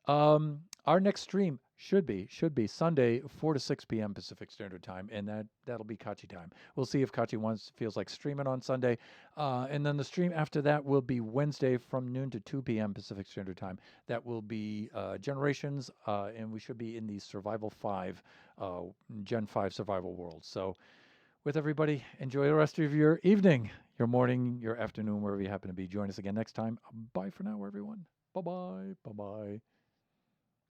Our next stream should be Sunday, 4 to 6 p.m. Pacific Standard Time, and that'll be Kachi time. We'll see if Kachi feels like streaming on Sunday, and then the stream after that will be Wednesday from noon to 2 p.m. Pacific Standard Time. That will be Generations, and we should be in the Survival 5, Gen 5 Survival World. So, with everybody, enjoy the rest of your evening, your morning, your afternoon, wherever you happen to be. Join us again next time. Bye for now, everyone. Bye-bye. Bye-bye.